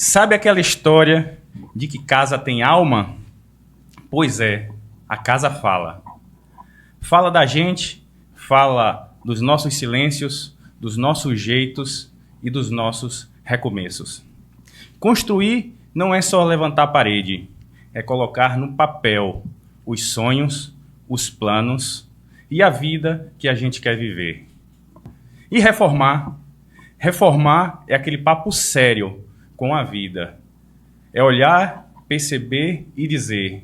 Sabe aquela história de que casa tem alma? Pois é, a casa fala. Fala da gente, fala dos nossos silêncios, dos nossos jeitos e dos nossos recomeços. Construir não é só levantar a parede, é colocar no papel os sonhos, os planos e a vida que a gente quer viver. E reformar é aquele papo sério com a vida. É olhar, perceber e dizer: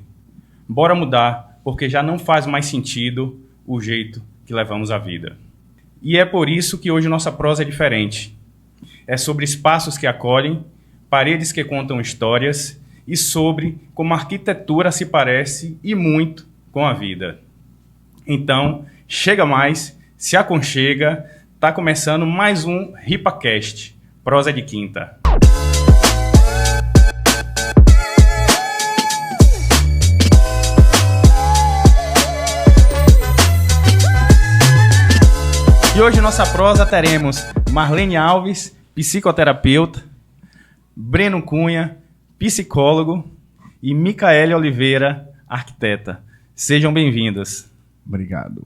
bora mudar, porque já não faz mais sentido o jeito que levamos a vida. E é por isso que hoje nossa prosa é diferente. É sobre espaços que acolhem, paredes que contam histórias e sobre como a arquitetura se parece e muito com a vida. Então, chega mais, se aconchega, tá começando mais um RipaCast, prosa de quinta. E hoje nossa prosa teremos Marlene Alves, psicoterapeuta, Breno Cunha, psicólogo e Micaele Oliveira, arquiteta. Sejam bem-vindos. Obrigado.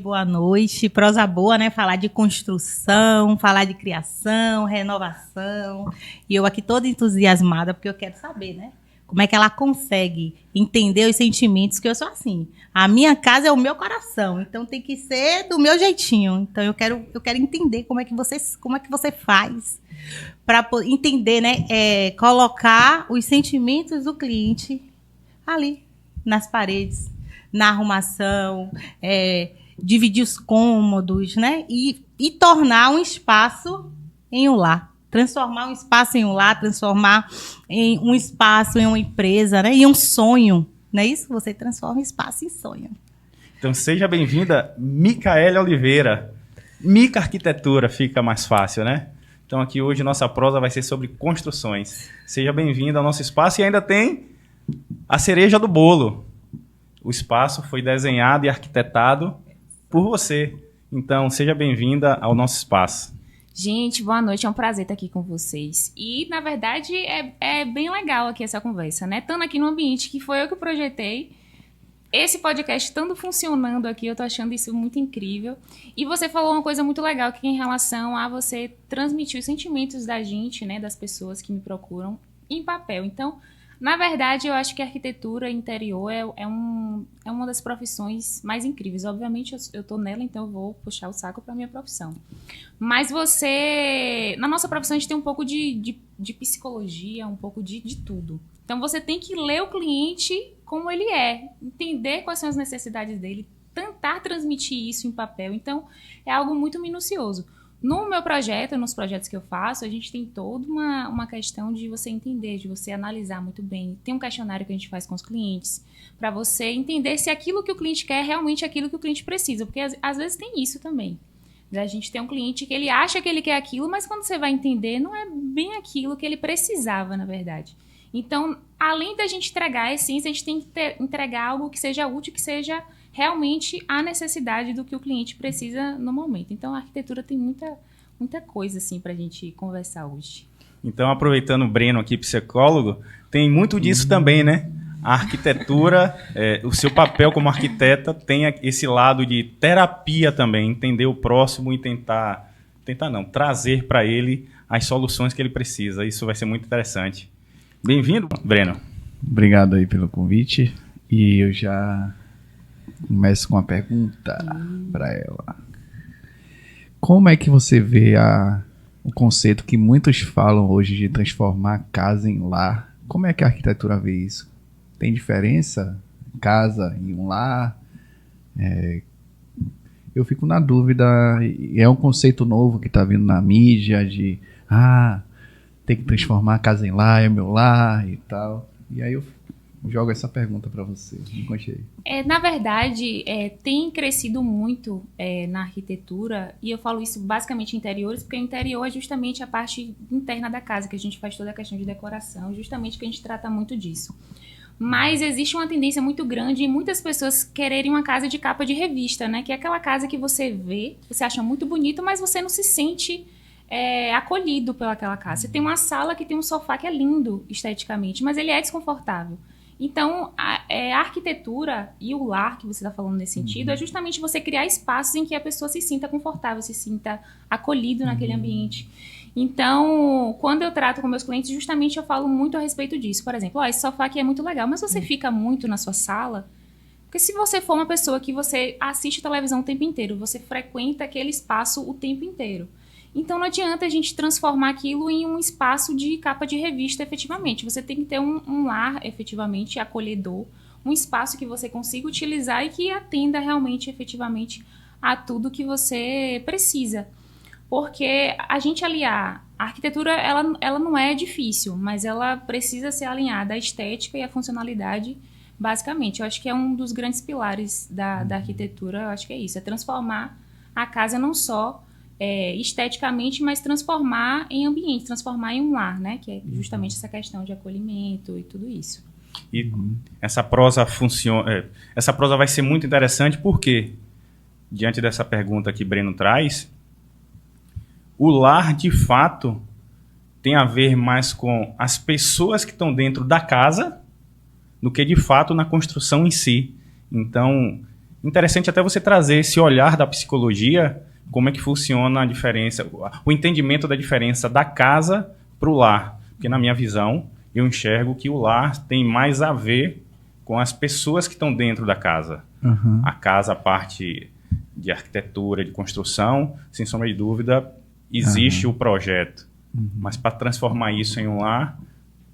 Boa noite. Prosa boa, né? Falar de construção, falar de criação, renovação. E eu aqui toda entusiasmada, porque eu quero saber, né? Como é que ela consegue entender os sentimentos, que eu sou assim. A minha casa é o meu coração, então tem que ser do meu jeitinho. Então eu quero entender como é que você faz para entender, né? Colocar os sentimentos do cliente ali, nas paredes, na arrumação, dividir os cômodos, né? E tornar um espaço em um lar. Transformar um espaço em um lar, transformar em um espaço em uma empresa, né? E um sonho, não é isso? Você transforma espaço em sonho. Então seja bem-vinda, Micaele Oliveira. Mica Arquitetura, fica mais fácil, né? Então aqui hoje nossa prosa vai ser sobre construções. Seja bem-vinda ao nosso espaço e ainda tem a cereja do bolo. O espaço foi desenhado e arquitetado por você. Então seja bem-vinda ao nosso espaço. Gente, boa noite, é um prazer estar aqui com vocês. E, na verdade, é bem legal aqui essa conversa, né? Estando aqui no ambiente que foi eu que projetei, esse podcast estando funcionando aqui, eu tô achando isso muito incrível. E você falou uma coisa muito legal aqui em relação a você transmitir os sentimentos da gente, né? Das pessoas que me procuram em papel. Então, na verdade, eu acho que a arquitetura interior é uma das profissões mais incríveis. Obviamente, eu estou nela, então eu vou puxar o saco para a minha profissão. Mas na nossa profissão, a gente tem um pouco de psicologia, um pouco de tudo. Então, você tem que ler o cliente como ele é, entender quais são as necessidades dele, tentar transmitir isso em papel. Então, é algo muito minucioso. No meu projeto, nos projetos que eu faço, a gente tem toda uma questão de você entender, de você analisar muito bem. Tem um questionário que a gente faz com os clientes para você entender se aquilo que o cliente quer é realmente aquilo que o cliente precisa. Porque às vezes tem isso também. A gente tem um cliente que ele acha que ele quer aquilo, mas quando você vai entender, não é bem aquilo que ele precisava, na verdade. Então, além da gente entregar a essência, a gente tem que entregar algo que seja útil, que seja realmente a necessidade do que o cliente precisa no momento. Então, a arquitetura tem muita coisa assim para a gente conversar hoje. Então, aproveitando o Breno aqui, psicólogo, tem muito disso também, né? A arquitetura, o seu papel como arquiteta tem esse lado de terapia também, entender o próximo e trazer para ele as soluções que ele precisa. Isso vai ser muito interessante. Bem-vindo, Breno. Obrigado aí pelo convite. E eu já começo com uma pergunta para ela. Como é que você vê o conceito que muitos falam hoje de transformar a casa em lar? Como é que a arquitetura vê isso? Tem diferença? Casa em um lar? Eu fico na dúvida. É um conceito novo que está vindo na mídia de tem que transformar a casa em lar, é meu lar e tal. E aí eu jogo essa pergunta para você. Me conte aí. Na verdade, tem crescido muito na arquitetura, e eu falo isso basicamente em interiores, porque o interior é justamente a parte interna da casa, que a gente faz toda a questão de decoração, justamente que a gente trata muito disso. Mas existe uma tendência muito grande em muitas pessoas quererem uma casa de capa de revista, né? Que é aquela casa que você vê, você acha muito bonito, mas você não se sente acolhido pelaquela casa. Você tem uma sala que tem um sofá que é lindo esteticamente, mas ele é desconfortável. Então, a arquitetura e o lar, que você está falando nesse sentido, é justamente você criar espaços em que a pessoa se sinta confortável, se sinta acolhido naquele ambiente. Então, quando eu trato com meus clientes, justamente eu falo muito a respeito disso. Por exemplo, esse sofá aqui é muito legal, mas você fica muito na sua sala. Porque se você for uma pessoa que você assiste televisão o tempo inteiro, você frequenta aquele espaço o tempo inteiro. Então não adianta a gente transformar aquilo em um espaço de capa de revista efetivamente. Você tem que ter um lar efetivamente acolhedor, um espaço que você consiga utilizar e que atenda realmente, efetivamente, a tudo que você precisa. Porque a gente aliar... A arquitetura, ela não é difícil, mas ela precisa ser alinhada à estética e à funcionalidade, basicamente. Eu acho que é um dos grandes pilares da arquitetura, eu acho que é isso, é transformar a casa não só esteticamente, mas transformar em ambiente, transformar em um lar, né? Que é justamente essa questão de acolhimento e tudo isso. E essa prosa funciona. Essa prosa vai ser muito interessante porque, diante dessa pergunta que Breno traz, o lar, de fato, tem a ver mais com as pessoas que estão dentro da casa do que, de fato, na construção em si. Então, interessante até você trazer esse olhar da psicologia, como é que funciona a diferença, o entendimento da diferença da casa para o lar. Porque, na minha visão, eu enxergo que o lar tem mais a ver com as pessoas que estão dentro da casa. Uhum. A casa, a parte de arquitetura, de construção, sem sombra de dúvida, existe o projeto. Mas para transformar isso em um lar,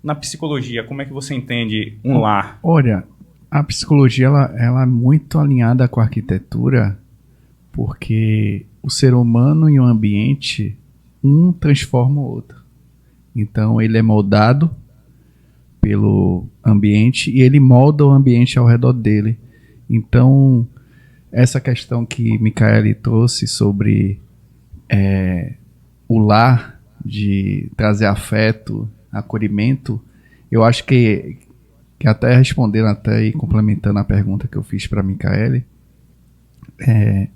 na psicologia, como é que você entende um lar? Olha, a psicologia ela é muito alinhada com a arquitetura, porque o ser humano e o ambiente, um transforma o outro. Então, ele é moldado pelo ambiente e ele molda o ambiente ao redor dele. Então, essa questão que Micaele trouxe sobre o lar, de trazer afeto, acolhimento, eu acho que até respondendo até e complementando a pergunta que eu fiz para Micaele,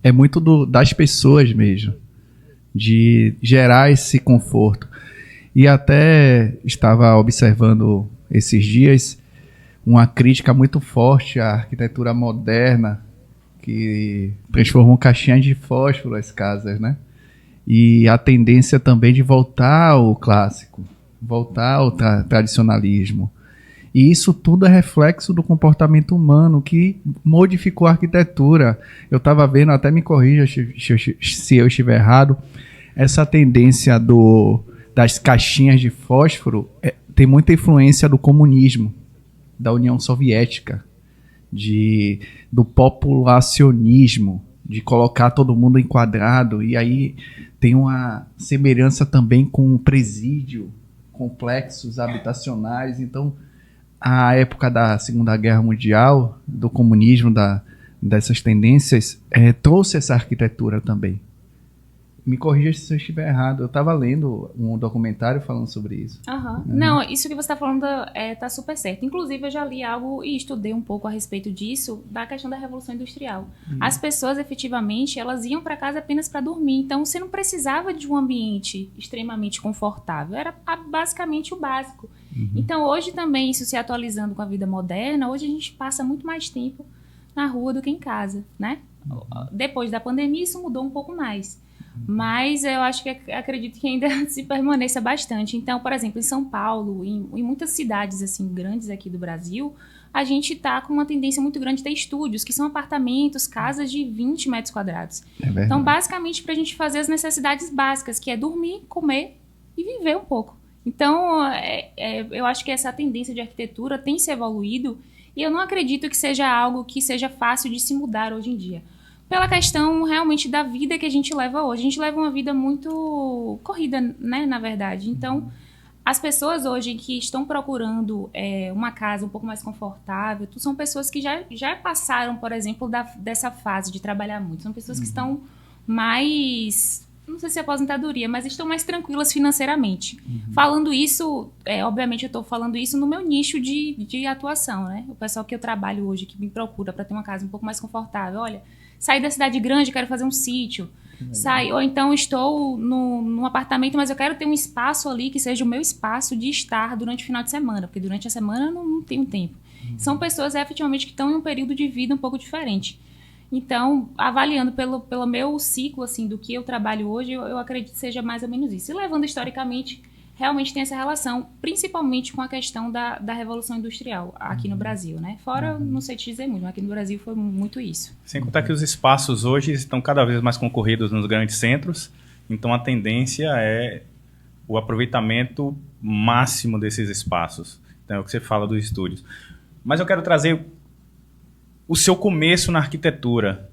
é muito das pessoas mesmo, de gerar esse conforto. E até estava observando esses dias uma crítica muito forte à arquitetura moderna, que transformou caixinhas de fósforo as casas, né? E a tendência também de voltar ao clássico, voltar ao tradicionalismo. E isso tudo é reflexo do comportamento humano que modificou a arquitetura. Eu estava vendo, até me corrija se eu estiver errado, essa tendência das caixinhas de fósforo tem muita influência do comunismo, da União Soviética, do populacionismo, de colocar todo mundo enquadrado. E aí tem uma semelhança também com o presídio, complexos habitacionais. Então, a época da Segunda Guerra Mundial, do comunismo, dessas tendências, trouxe essa arquitetura também. Me corrija se eu estiver errado. Eu estava lendo um documentário falando sobre isso. Uhum. Não, isso que você está falando está super certo. Inclusive, eu já li algo e estudei um pouco a respeito disso, da questão da Revolução Industrial. As pessoas, efetivamente, elas iam para casa apenas para dormir. Então, você não precisava de um ambiente extremamente confortável. Era basicamente o básico. Então, hoje também, isso se atualizando com a vida moderna, hoje a gente passa muito mais tempo na rua do que em casa, né? Depois da pandemia, isso mudou um pouco mais. Mas eu acho acredito que ainda se permaneça bastante. Então, por exemplo, em São Paulo, em muitas cidades assim grandes aqui do Brasil, a gente está com uma tendência muito grande de ter estúdios, que são apartamentos, casas de 20 metros quadrados. Então, basicamente, para a gente fazer as necessidades básicas, que é dormir, comer e viver um pouco. Então, eu acho que essa tendência de arquitetura tem se evoluído e eu não acredito que seja algo que seja fácil de se mudar hoje em dia. Pela questão realmente da vida que a gente leva hoje. A gente leva uma vida muito corrida, né, na verdade. Então, as pessoas hoje que estão procurando uma casa um pouco mais confortável, são pessoas que já passaram, por exemplo, dessa fase de trabalhar muito. São pessoas que estão mais, não sei se é aposentadoria, mas estão mais tranquilas financeiramente. Falando isso, obviamente eu estou falando isso no meu nicho de atuação, né? O pessoal que eu trabalho hoje, que me procura para ter uma casa um pouco mais confortável. Olha, sair da cidade grande, quero fazer um sítio. sair. Ou então estou num apartamento, mas eu quero ter um espaço ali que seja o meu espaço de estar durante o final de semana, porque durante a semana eu não tenho tempo. São pessoas efetivamente que estão em um período de vida um pouco diferente. Então, avaliando pelo meu ciclo, assim, do que eu trabalho hoje, eu acredito que seja mais ou menos isso. E levando historicamente, realmente tem essa relação, principalmente com a questão da Revolução Industrial aqui no Brasil, né? Fora, não sei te dizer muito, mas aqui no Brasil foi muito isso. Sem contar que os espaços hoje estão cada vez mais concorridos nos grandes centros, então a tendência é o aproveitamento máximo desses espaços. Então é o que você fala dos estúdios. Mas eu quero trazer o seu começo na arquitetura.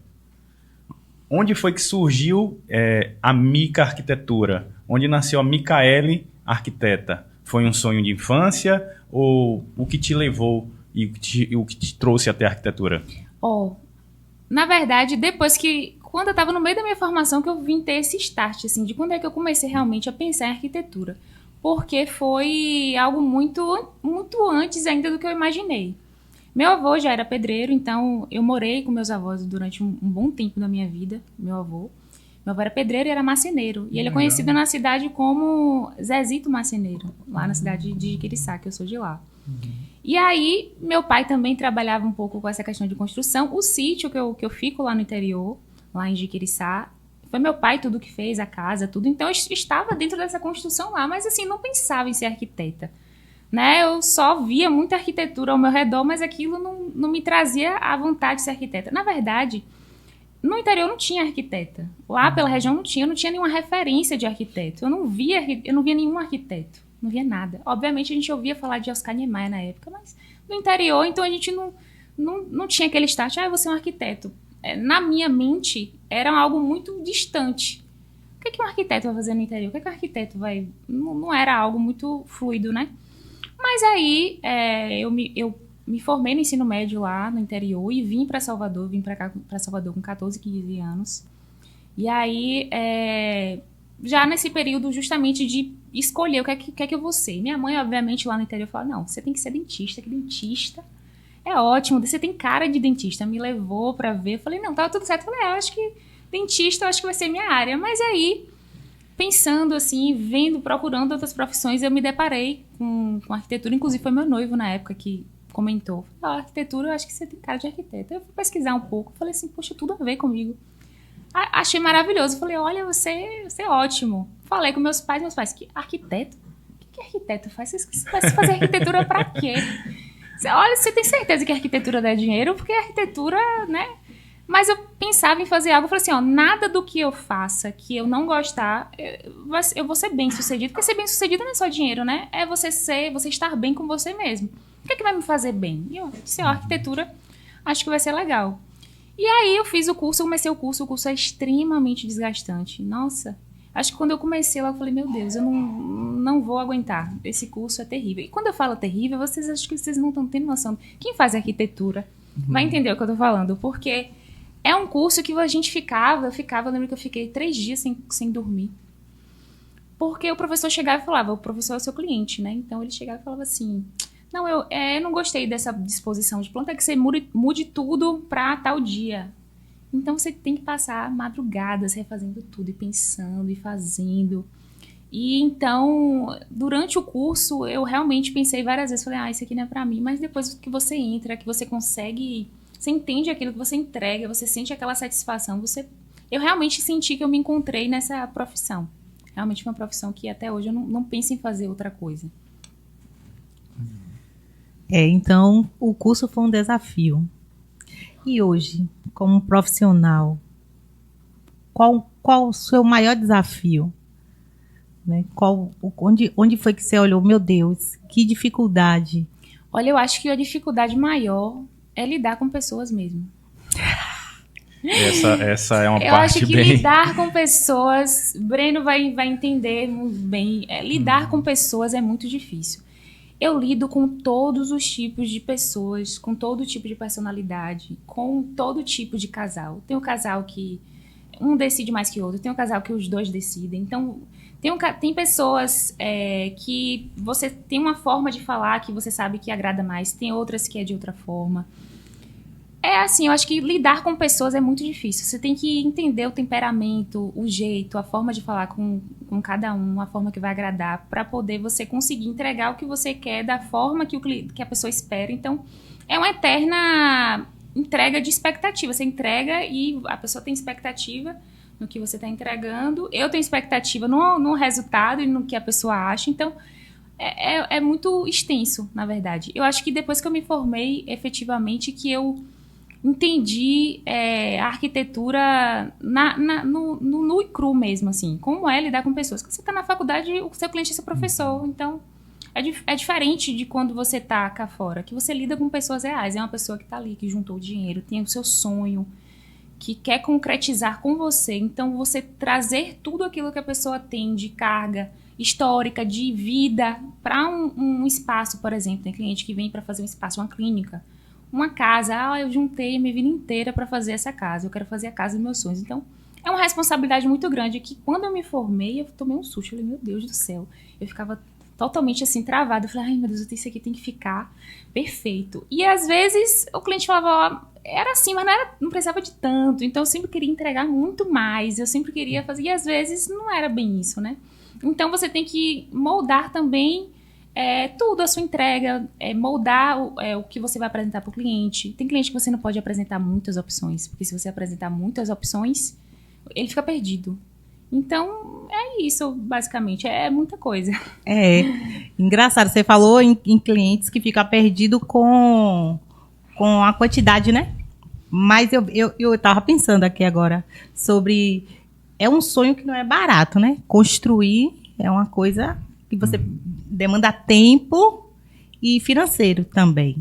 Onde foi que surgiu a Mica Arquitetura? Onde nasceu a Micaele Arquiteta? Foi um sonho de infância ou o que te levou e o que te trouxe até a arquitetura? Na verdade, quando eu estava no meio da minha formação, que eu vim ter esse start, assim, de quando é que eu comecei realmente a pensar em arquitetura. Porque foi algo muito, muito antes ainda do que eu imaginei. Meu avô já era pedreiro, então eu morei com meus avós durante um bom tempo da minha vida. Meu avô era pedreiro e era marceneiro. E ele é conhecido na cidade como Zezito Marceneiro, lá na cidade de Jiquiriçá, que eu sou de lá. E aí, meu pai também trabalhava um pouco com essa questão de construção. O sítio que eu fico lá no interior, lá em Jiquiriçá, foi meu pai tudo que fez, a casa, tudo. Então, eu estava dentro dessa construção lá, mas assim, não pensava em ser arquiteta. Né? Eu só via muita arquitetura ao meu redor, mas aquilo não me trazia a vontade de ser arquiteta. Na verdade, no interior não tinha arquiteta. Lá pela região não tinha nenhuma referência de arquiteto. Eu não via nenhum arquiteto. Não via nada. Obviamente, a gente ouvia falar de Oscar Niemeyer na época, mas no interior, então a gente não tinha aquele start, eu vou ser um arquiteto. Na minha mente, era algo muito distante. O que um arquiteto vai fazer no interior? O que um arquiteto vai... Não era algo muito fluido, né? Mas aí, eu me formei no ensino médio lá no interior e vim para Salvador, para Salvador com 14, 15 anos. E aí, já nesse período justamente de escolher o que é que eu vou ser. Minha mãe, obviamente, lá no interior falou, não, você tem que ser dentista, que dentista é ótimo, você tem cara de dentista. Me levou para ver, eu falei, não, tava tudo certo. Eu falei, eu acho que dentista, eu acho que vai ser minha área. Mas aí, pensando assim, procurando outras profissões, eu me deparei com arquitetura. Inclusive, foi meu noivo na época que comentou. Arquitetura, eu acho que você tem cara de arquiteto. Eu fui pesquisar um pouco, falei assim, poxa, tudo a ver comigo. Achei maravilhoso. Falei, olha, você é ótimo. Falei com meus pais, que arquiteto? O que arquiteto faz? Você vai fazer arquitetura pra quê? Olha, você tem certeza que a arquitetura dá dinheiro? Porque a arquitetura, né? Mas eu pensava em fazer algo, eu falei assim, nada do que eu faça que eu não gostar, eu vou ser bem-sucedido. Porque ser bem-sucedido não é só dinheiro, né? É você estar bem com você mesmo. O que é que vai me fazer bem? E eu disse, a arquitetura, acho que vai ser legal. E aí eu fiz o curso, comecei o curso é extremamente desgastante. Nossa, acho que quando eu comecei lá, eu falei, meu Deus, eu não vou aguentar. Esse curso é terrível. E quando eu falo terrível, acho que vocês não estão tendo noção. Quem faz arquitetura vai entender o que eu tô falando, porque é um curso que a gente eu lembro que eu fiquei 3 dias sem dormir. Porque o professor chegava e falava, o professor é o seu cliente, né? Então ele chegava e falava assim, não, eu não gostei dessa disposição de planta, que você mude tudo para tal dia. Então você tem que passar madrugadas refazendo tudo, e pensando, e fazendo. E então, durante o curso, eu realmente pensei várias vezes, falei, isso aqui não é para mim. Mas depois que você entra, que você consegue... Você entende aquilo que você entrega, você sente aquela satisfação. Eu realmente senti que eu me encontrei nessa profissão. Realmente foi uma profissão que até hoje eu não penso em fazer outra coisa. Então, o curso foi um desafio. E hoje, como profissional, qual o seu maior desafio? Né? Onde foi que você olhou, meu Deus, que dificuldade? Olha, eu acho que a dificuldade maior é lidar com pessoas mesmo. Essa é uma parte bem... Eu acho que lidar com pessoas... Breno vai entender muito bem. Lidar com pessoas é muito difícil. Eu lido com todos os tipos de pessoas, com todo tipo de personalidade, com todo tipo de casal. Tem um casal que um decide mais que o outro, tem um casal que os dois decidem. Então, tem pessoas que você tem uma forma de falar que você sabe que agrada mais, tem outras que é de outra forma. É assim, eu acho que lidar com pessoas é muito difícil. Você tem que entender o temperamento, o jeito, a forma de falar com cada um, a forma que vai agradar, para poder você conseguir entregar o que você quer da forma que a pessoa espera. Então, é uma eterna entrega de expectativa. Você entrega e a pessoa tem expectativa no que você está entregando. Eu tenho expectativa no resultado e no que a pessoa acha. Então, é muito extenso, na verdade. Eu acho que depois que eu me formei, efetivamente, que eu entendi a arquitetura no e cru mesmo, assim. Como é lidar com pessoas. Quando você está na faculdade, o seu cliente é seu professor. Então, é diferente de quando você está cá fora, que você lida com pessoas reais. É uma pessoa que está ali, que juntou dinheiro, tem o seu sonho, que quer concretizar com você. Então, você trazer tudo aquilo que a pessoa tem de carga histórica, de vida, para um espaço, por exemplo. Tem cliente que vem para fazer um espaço, uma clínica, uma casa. Eu juntei minha vida inteira para fazer essa casa. Eu quero fazer a casa dos meus sonhos. Então, é uma responsabilidade muito grande que quando eu me formei, eu tomei um susto. Eu falei, meu Deus do céu. Eu ficava totalmente assim, travada. Eu falei, ai meu Deus, isso aqui tem que ficar perfeito. E às vezes o cliente falava, era assim, mas não precisava de tanto. Então eu sempre queria entregar muito mais. Eu sempre queria fazer. E às vezes não era bem isso, né? Então você tem que moldar também tudo, a sua entrega, moldar o que você vai apresentar para o cliente. Tem cliente que você não pode apresentar muitas opções, porque se você apresentar muitas opções, ele fica perdido. Então, é isso, basicamente. É muita coisa. Engraçado. Você falou em clientes que ficam perdidos com a quantidade, né? Mas eu tava pensando aqui agora sobre... É um sonho que não é barato, né? Construir é uma coisa que você demanda tempo e financeiro também.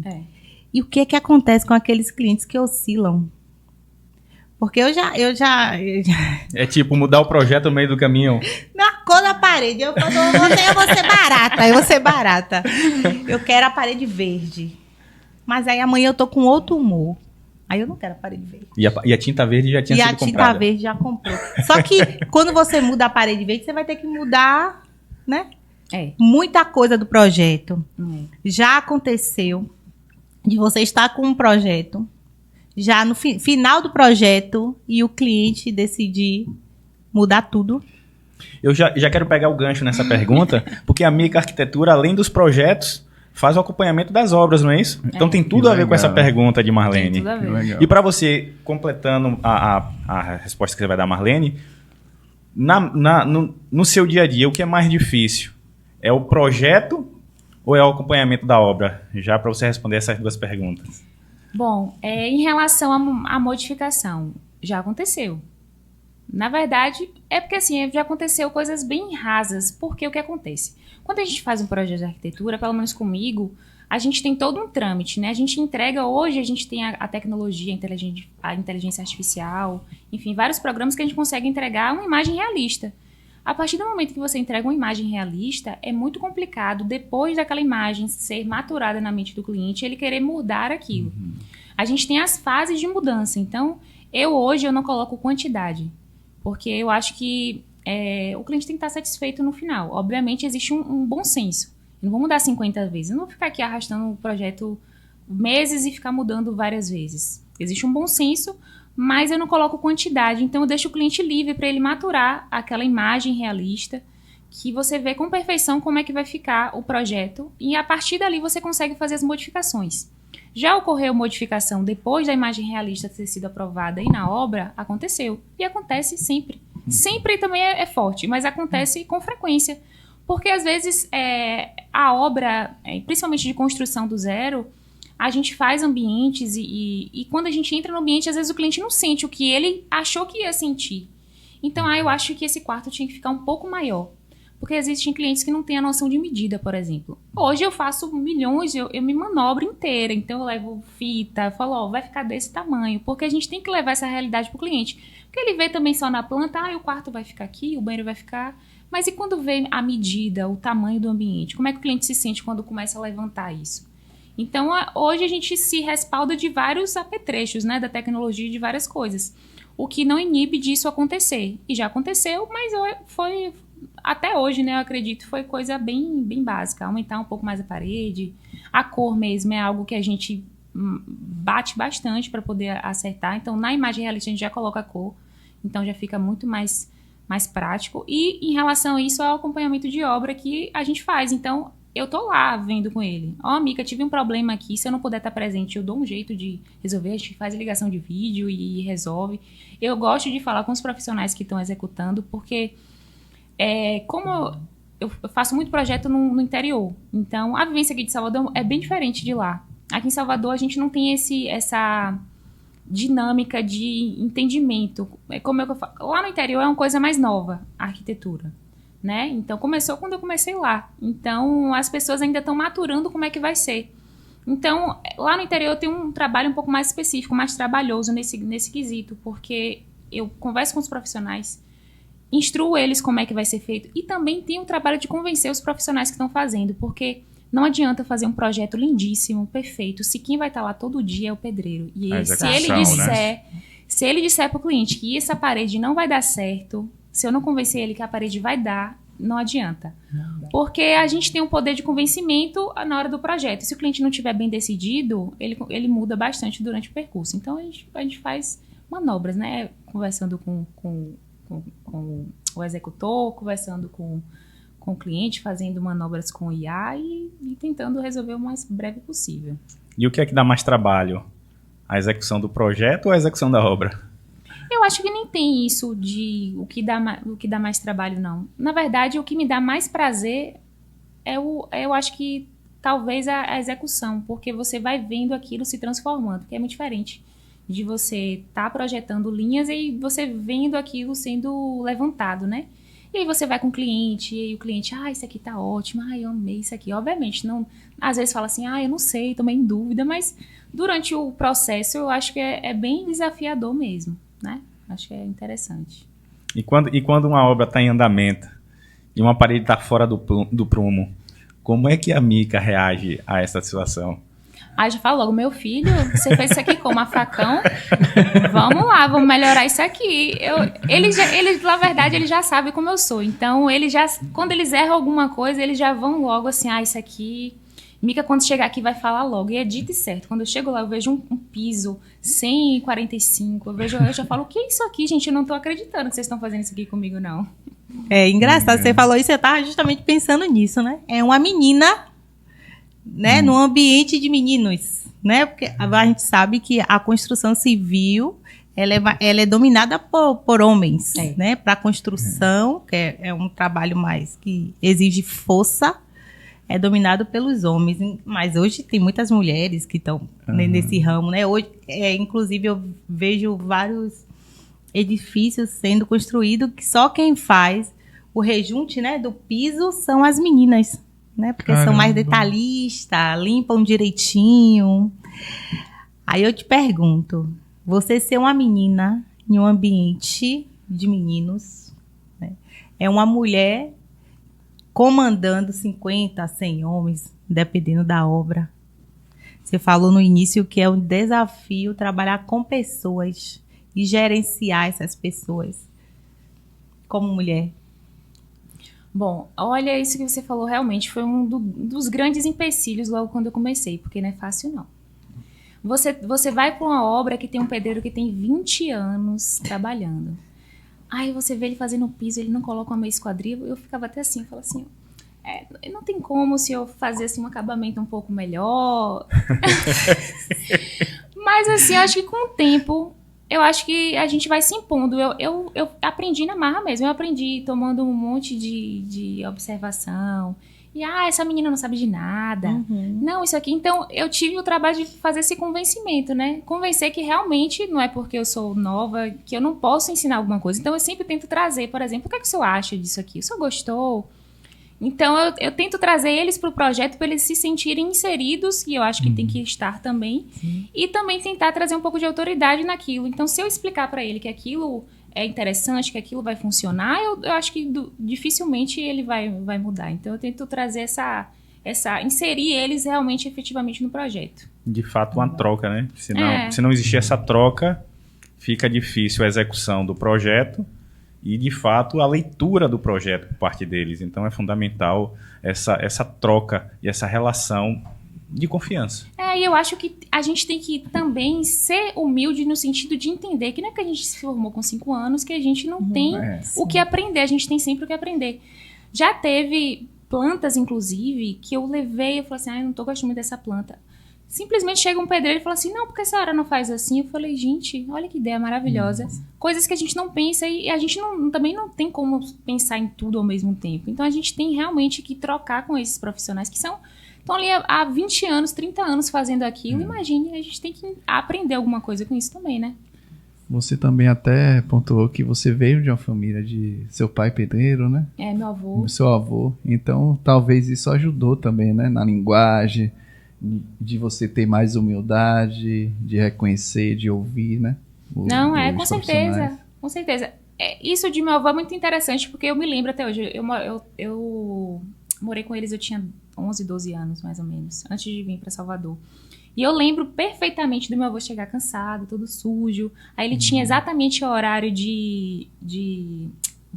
E o que acontece com aqueles clientes que oscilam? Porque eu já... É tipo mudar o projeto no meio do caminho. Na cor da parede. Eu vou ser barata. Eu quero a parede verde. Mas aí amanhã eu tô com outro humor. Aí eu não quero a parede verde. E a tinta verde já tinha sido comprada. E a tinta verde já comprou. Só que quando você muda a parede verde, você vai ter que mudar, né? Muita coisa do projeto. Já aconteceu de você estar com um projeto, já no final do projeto, e o cliente decidir mudar tudo. Eu já quero pegar o gancho nessa pergunta, porque a Mica Arquitetura, além dos projetos, faz o acompanhamento das obras, não é isso? Então tem tudo a ver com essa pergunta de Marlene. Tem tudo a ver. E para você, completando a resposta que você vai dar, Marlene, no seu dia a dia, o que é mais difícil? É o projeto ou é o acompanhamento da obra? Já para você responder essas duas perguntas. Bom, em relação à modificação, já aconteceu. Na verdade, é porque assim, já aconteceu coisas bem rasas. Porque o que acontece? Quando a gente faz um projeto de arquitetura, pelo menos comigo, a gente tem todo um trâmite, né? A gente entrega, hoje a gente tem a tecnologia, a inteligência artificial, enfim, vários programas que a gente consegue entregar uma imagem realista. A partir do momento que você entrega uma imagem realista, é muito complicado, depois daquela imagem ser maturada na mente do cliente, ele querer mudar aquilo. A gente tem as fases de mudança. Então, hoje eu não coloco quantidade, porque eu acho que o cliente tem que estar satisfeito no final. Obviamente, existe um bom senso. Eu não vou mudar 50 vezes. Eu não vou ficar aqui arrastando o projeto meses e ficar mudando várias vezes. Existe um bom senso, mas eu não coloco quantidade. Então, eu deixo o cliente livre para ele maturar aquela imagem realista, que você vê com perfeição como é que vai ficar o projeto. E, a partir dali, você consegue fazer as modificações. Já ocorreu modificação depois da imagem realista ter sido aprovada e na obra? Aconteceu. E acontece sempre. Sempre também é forte, mas acontece com frequência. Porque, às vezes, a obra, principalmente de construção do zero, a gente faz ambientes e quando a gente entra no ambiente, às vezes o cliente não sente o que ele achou que ia sentir. Então, eu acho que esse quarto tinha que ficar um pouco maior. Porque existem clientes que não têm a noção de medida, por exemplo. Hoje eu faço milhões, eu me manobro inteira. Então eu levo fita, falo, vai ficar desse tamanho. Porque a gente tem que levar essa realidade pro cliente. Porque ele vê também só na planta, o quarto vai ficar aqui, o banheiro vai ficar... Mas e quando vê a medida, o tamanho do ambiente? Como é que o cliente se sente quando começa a levantar isso? Então, hoje a gente se respalda de vários apetrechos, né, da tecnologia e de várias coisas. O que não inibe disso acontecer. E já aconteceu, mas foi... Até hoje, né, eu acredito, foi coisa bem, bem básica. Aumentar um pouco mais a parede. A cor mesmo é algo que a gente bate bastante para poder acertar. Então, na imagem realista, a gente já coloca a cor. Então, já fica muito mais prático. E, em relação a isso, é o acompanhamento de obra que a gente faz. Então, eu tô lá vendo com ele. Mica, tive um problema aqui. Se eu não puder estar presente, eu dou um jeito de resolver. A gente faz ligação de vídeo e resolve. Eu gosto de falar com os profissionais que estão executando, porque como eu faço muito projeto no interior. Então, a vivência aqui de Salvador é bem diferente de lá. Aqui em Salvador, a gente não tem essa dinâmica de entendimento. Como eu falo, lá no interior é uma coisa mais nova, a arquitetura, né? Então, começou quando eu comecei lá. Então, as pessoas ainda estão maturando como é que vai ser. Então, lá no interior tem um trabalho um pouco mais específico, mais trabalhoso nesse quesito, porque eu converso com os profissionais, instruo eles como é que vai ser feito, e também tem o trabalho de convencer os profissionais que estão fazendo, porque não adianta fazer um projeto lindíssimo, perfeito, se quem vai estar lá todo dia é o pedreiro. E se ele disser para o cliente que essa parede não vai dar certo, se eu não convencer ele que a parede vai dar, não adianta. Porque a gente tem um poder de convencimento na hora do projeto. Se o cliente não estiver bem decidido, ele muda bastante durante o percurso. Então, a gente faz manobras, né? Conversando com o executor, conversando com o cliente, fazendo manobras com o IA e tentando resolver o mais breve possível. E o que é que dá mais trabalho? A execução do projeto ou a execução da obra? Eu acho que nem tem isso de o que dá mais trabalho, não. Na verdade, o que me dá mais prazer eu acho que talvez a execução, porque você vai vendo aquilo se transformando, que é muito diferente de você estar projetando linhas e você vendo aquilo sendo levantado, né? E aí você vai com o cliente, e aí o cliente, isso aqui tá ótimo, eu amei isso aqui. Obviamente, não, às vezes fala assim, eu não sei, tô meio em dúvida, mas durante o processo eu acho que é bem desafiador mesmo, né? Acho que é interessante. E quando uma obra está em andamento e uma parede está fora do prumo, como é que a Mica reage a essa situação? Já falo logo, meu filho, você fez isso aqui com uma facão? Vamos lá, vamos melhorar isso aqui. Eles, na verdade, eles já sabem como eu sou. Então, quando eles erram alguma coisa, eles já vão logo assim, isso aqui... Mica, quando chegar aqui, vai falar logo. E é dito e certo. Quando eu chego lá, eu vejo um piso 145. Eu já falo, o que é isso aqui, gente? Eu não tô acreditando que vocês estão fazendo isso aqui comigo, não. É engraçado, você falou isso, eu tava justamente pensando nisso, né? É uma menina, né, num ambiente de meninos, né? Porque a gente sabe que a construção civil, ela é dominada por homens, né? Para a construção, que é um trabalho mais que exige força, é dominado pelos homens. Mas hoje tem muitas mulheres que estão nesse ramo, né? Hoje, inclusive, eu vejo vários edifícios sendo construídos que só quem faz o rejunte, né, do piso são as meninas, né? Porque são mais detalhistas, limpam direitinho. Aí eu te pergunto, você ser uma menina em um ambiente de meninos, né, é uma mulher comandando 50 a 100 homens, dependendo da obra. Você falou no início que é um desafio trabalhar com pessoas e gerenciar essas pessoas como mulher. Bom, olha, isso que você falou realmente foi um dos grandes empecilhos logo quando eu comecei, porque não é fácil, não. Você vai para uma obra que tem um pedreiro que tem 20 anos trabalhando. Aí você vê ele fazendo um piso, ele não coloca uma meia esquadria. Eu ficava até assim, eu falava assim, não tem como se eu fazer assim, um acabamento um pouco melhor. Mas assim, eu acho que com o tempo, eu acho que a gente vai se impondo. Eu aprendi na marra mesmo, eu aprendi tomando um monte de observação. E, essa menina não sabe de nada. Não, isso aqui. Então, eu tive o trabalho de fazer esse convencimento, né? Convencer que realmente não é porque eu sou nova que eu não posso ensinar alguma coisa. Então, eu sempre tento trazer, por exemplo, o que é que o senhor acha disso aqui? O senhor gostou? Então, eu tento trazer eles para o projeto para eles se sentirem inseridos, e eu acho que tem que estar também. E também tentar trazer um pouco de autoridade naquilo. Então, se eu explicar para ele que aquilo é interessante, que aquilo vai funcionar, eu acho que dificilmente ele vai mudar. Então, eu tento trazer inserir eles realmente, efetivamente no projeto. De fato, uma troca, né? Se não existir essa troca, fica difícil a execução do projeto e, de fato, a leitura do projeto por parte deles. Então, é fundamental essa troca e essa relação de confiança. aí eu acho que a gente tem que também ser humilde no sentido de entender que não é que a gente se formou com 5 anos que a gente não tem o que aprender, a gente tem sempre o que aprender. Já teve plantas, inclusive, que eu levei, eu falei assim, eu não tô gostando muito dessa planta. Simplesmente chega um pedreiro e fala assim, não, porque a senhora não faz assim? Eu falei, gente, olha que ideia maravilhosa. Coisas que a gente não pensa e a gente também não tem como pensar em tudo ao mesmo tempo. Então a gente tem realmente que trocar com esses profissionais que estão ali há 20 anos, 30 anos fazendo aquilo. Imagine, a gente tem que aprender alguma coisa com isso também, né? Você também até pontuou que você veio de uma família de seu pai pedreiro, né? Meu avô. Seu avô. Então, talvez isso ajudou também, né? Na linguagem, de você ter mais humildade, de reconhecer, de ouvir, né? Não, com certeza. Com certeza. Isso de meu avô é muito interessante, porque eu me lembro até hoje. Eu morei com eles, eu tinha 11, 12 anos, mais ou menos, antes de vir para Salvador. E eu lembro perfeitamente do meu avô chegar cansado, todo sujo. Aí ele tinha exatamente o horário de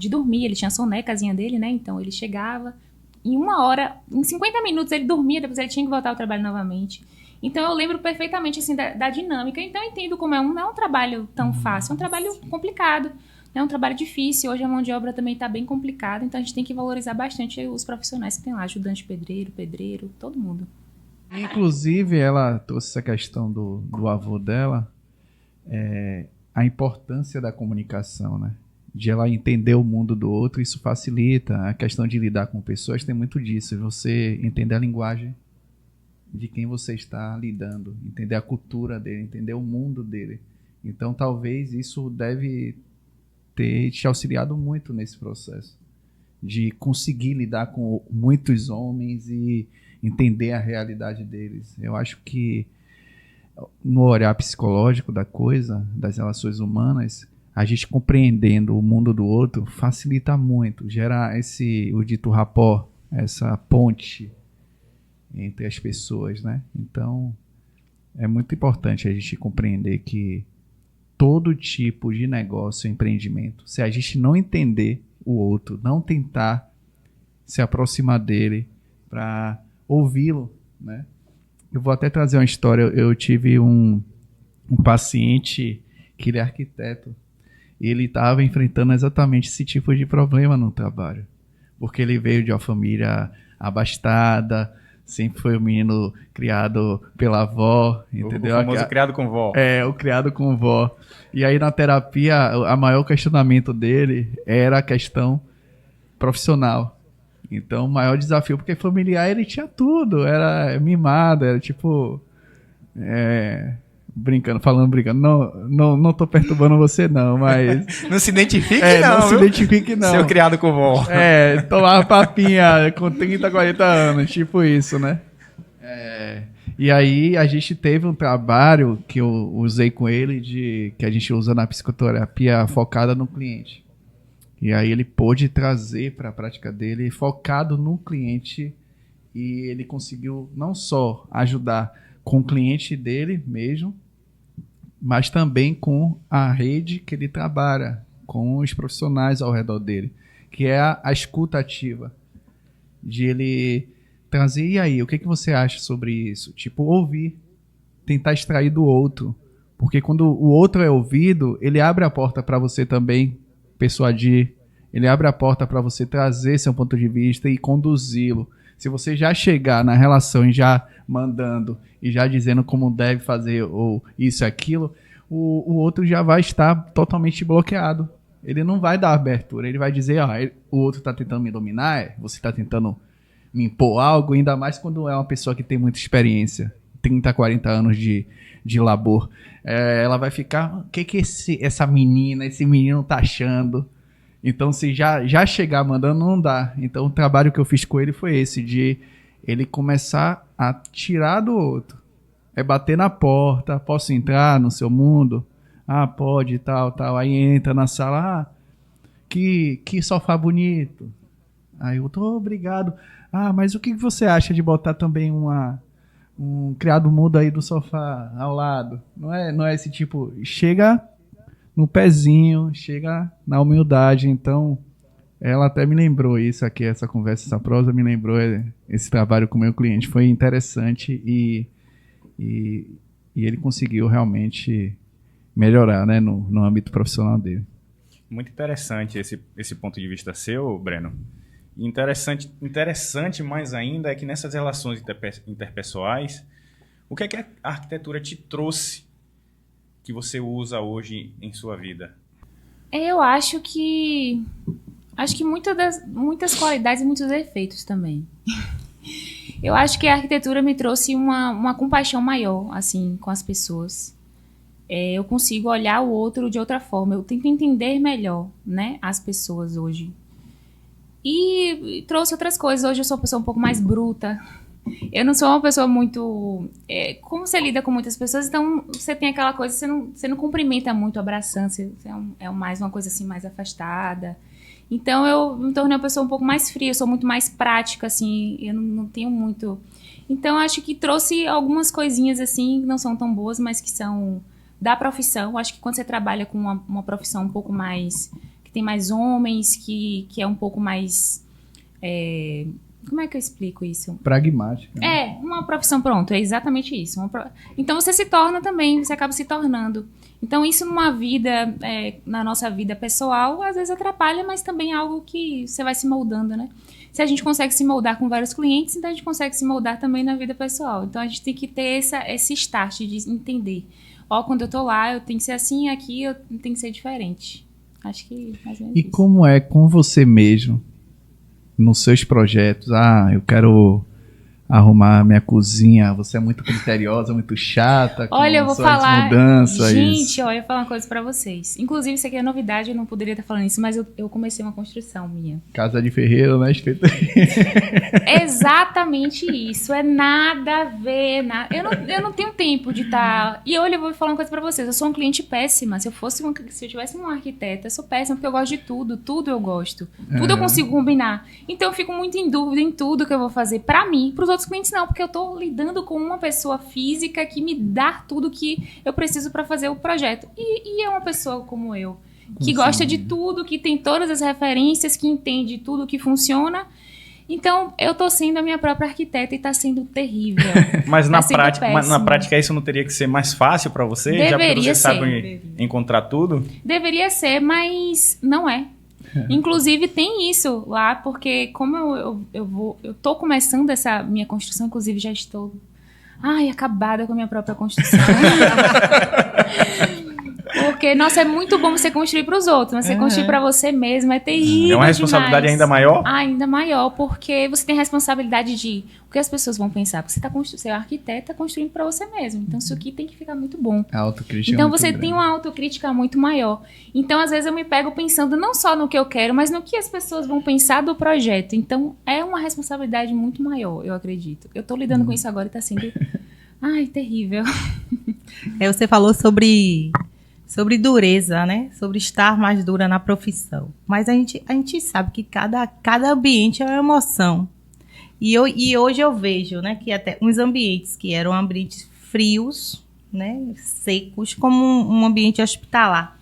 dormir. Ele tinha a sonecazinha dele, né? Então ele chegava, em 1 hora, em 50 minutos ele dormia, depois ele tinha que voltar ao trabalho novamente. Então eu lembro perfeitamente assim, da dinâmica. Então eu entendo como não é um trabalho tão fácil, é um trabalho complicado. É um trabalho difícil, hoje a mão de obra também está bem complicada, então a gente tem que valorizar bastante os profissionais que tem lá, ajudante pedreiro, todo mundo. Inclusive, ela trouxe essa questão do avô dela, a importância da comunicação, né? De ela entender o mundo do outro, isso facilita. A questão de lidar com pessoas tem muito disso, você entender a linguagem de quem você está lidando, entender a cultura dele, entender o mundo dele. Então, talvez isso deve ter te auxiliado muito nesse processo de conseguir lidar com muitos homens e entender a realidade deles. Eu acho que no olhar psicológico da coisa, das relações humanas, a gente compreendendo o mundo do outro facilita muito, gera o dito rapport, essa ponte entre as pessoas, né? Então, é muito importante a gente compreender que todo tipo de negócio, empreendimento, se a gente não entender o outro, não tentar se aproximar dele para ouvi-lo, né? Eu vou até trazer uma história. Eu tive um paciente que ele é arquiteto e ele estava enfrentando exatamente esse tipo de problema no trabalho, porque ele veio de uma família abastada, sempre foi um menino criado pela avó, entendeu? O famoso criado com vó. O criado com vó. E aí na terapia, o maior questionamento dele era a questão profissional. Então, o maior desafio, porque familiar ele tinha tudo, era mimado, era tipo... brincando. Não tô perturbando você não, mas... Não se identifique não se identifique não. Seu criado com vó. Tomava papinha com 30, 40 anos, tipo isso, né? E aí a gente teve um trabalho que eu usei com ele, que a gente usa na psicoterapia focada no cliente. E aí ele pôde trazer para a prática dele focado no cliente e ele conseguiu não só ajudar com o cliente dele mesmo, mas também com a rede que ele trabalha, com os profissionais ao redor dele, que é a escuta ativa, de ele trazer, e aí, o que você acha sobre isso? Tipo, ouvir, tentar extrair do outro, porque quando o outro é ouvido, ele abre a porta para você também persuadir, ele abre a porta para você trazer seu ponto de vista e conduzi-lo. Se você já chegar na relação e já mandando e já dizendo como deve fazer ou isso e aquilo, o outro já vai estar totalmente bloqueado. Ele não vai dar abertura. Ele vai dizer, o outro está tentando me dominar, você está tentando me impor algo, ainda mais quando é uma pessoa que tem muita experiência, 30, 40 anos de labor. Ela vai ficar, o que essa menina, esse menino tá achando? Então, se já chegar mandando, não dá. Então, o trabalho que eu fiz com ele foi esse, de ele começar a tirar do outro. Bater na porta, posso entrar no seu mundo? Pode, tal. Aí entra na sala, que sofá bonito. Aí eu tô obrigado. Mas o que você acha de botar também um criado mudo aí do sofá ao lado? Não é esse tipo, chega no pezinho, chega na humildade. Então, ela até me lembrou isso aqui, essa conversa, essa prosa me lembrou esse trabalho com o meu cliente. Foi interessante e e ele conseguiu realmente melhorar, né, no âmbito profissional dele. Muito interessante esse ponto de vista seu, Breno. E interessante mais ainda é que nessas relações interpessoais, o que é que a arquitetura te trouxe que você usa hoje em sua vida? Eu acho que muitas qualidades e muitos defeitos também. Eu acho que a arquitetura me trouxe uma compaixão maior, assim, com as pessoas. Eu consigo olhar o outro de outra forma. Eu tento entender melhor, né, as pessoas hoje. E trouxe outras coisas. Hoje eu sou uma pessoa um pouco mais bruta. Eu não sou uma pessoa muito... como você lida com muitas pessoas, então você tem aquela coisa, você não cumprimenta muito abraçando, você é mais uma coisa assim, mais afastada. Então eu me tornei uma pessoa um pouco mais fria, eu sou muito mais prática, assim, eu não tenho muito... Então acho que trouxe algumas coisinhas assim, que não são tão boas, mas que são da profissão. Acho que quando você trabalha com uma profissão um pouco mais... que tem mais homens, que é um pouco mais... como é que eu explico isso? Pragmática. Né? Uma profissão, pronto, é exatamente isso. Então você se torna também, você acaba se tornando. Então isso numa vida, na nossa vida pessoal, às vezes atrapalha, mas também é algo que você vai se moldando, né? Se a gente consegue se moldar com vários clientes, então a gente consegue se moldar também na vida pessoal. Então a gente tem que ter esse start de entender. Quando eu tô lá, eu tenho que ser assim, aqui eu tenho que ser diferente. Acho que mais ou menos isso. Como é com você mesmo? Nos seus projetos, eu quero arrumar minha cozinha, você é muito criteriosa, muito chata, com olha, eu vou suas falar, mudanças. gente, olha, eu vou falar uma coisa pra vocês. Inclusive, isso aqui é novidade, eu não poderia estar falando isso, mas eu comecei uma construção minha. Casa de ferreiro, né? Exatamente isso, é nada a ver, eu não tenho tempo de estar... E olha, eu vou falar uma coisa pra vocês, eu sou uma cliente péssima, se eu tivesse uma arquiteta, eu sou péssima, porque eu gosto de tudo eu gosto, tudo eu consigo combinar. Então eu fico muito em dúvida em tudo que eu vou fazer pra mim, pros outros clientes não, porque eu tô lidando com uma pessoa física que me dá tudo que eu preciso para fazer o projeto. E é uma pessoa como eu, que gosta de tudo, que tem todas as referências, que entende tudo que funciona. Então, eu tô sendo a minha própria arquiteta e tá sendo terrível. Mas na prática isso não teria que ser mais fácil para você? Deveria já porque você ser. sabe encontrar tudo? Deveria ser, mas não é. Inclusive tem isso lá, porque como eu tô começando essa minha construção, inclusive já estou acabada com a minha própria construção. Porque, nossa, é muito bom você construir para os outros, mas você construir para você mesmo é terrível. É uma responsabilidade demais. ainda maior? Ainda maior, porque você tem a responsabilidade de o que as pessoas vão pensar. Porque você é um arquiteto, construindo para você mesmo. Então, isso aqui tem que ficar muito bom. A autocrítica então, é muito você grande. tem uma autocrítica muito maior. Então, às vezes, eu me pego pensando não só no que eu quero, mas no que as pessoas vão pensar do projeto. Então, é uma responsabilidade muito maior, eu acredito. Eu tô lidando com isso agora e tá sendo... terrível. Você falou sobre dureza, né? Sobre estar mais dura na profissão. Mas a gente sabe que cada ambiente é uma emoção. E hoje eu vejo, né, que até uns ambientes que eram ambientes frios, né, secos, como um ambiente hospitalar.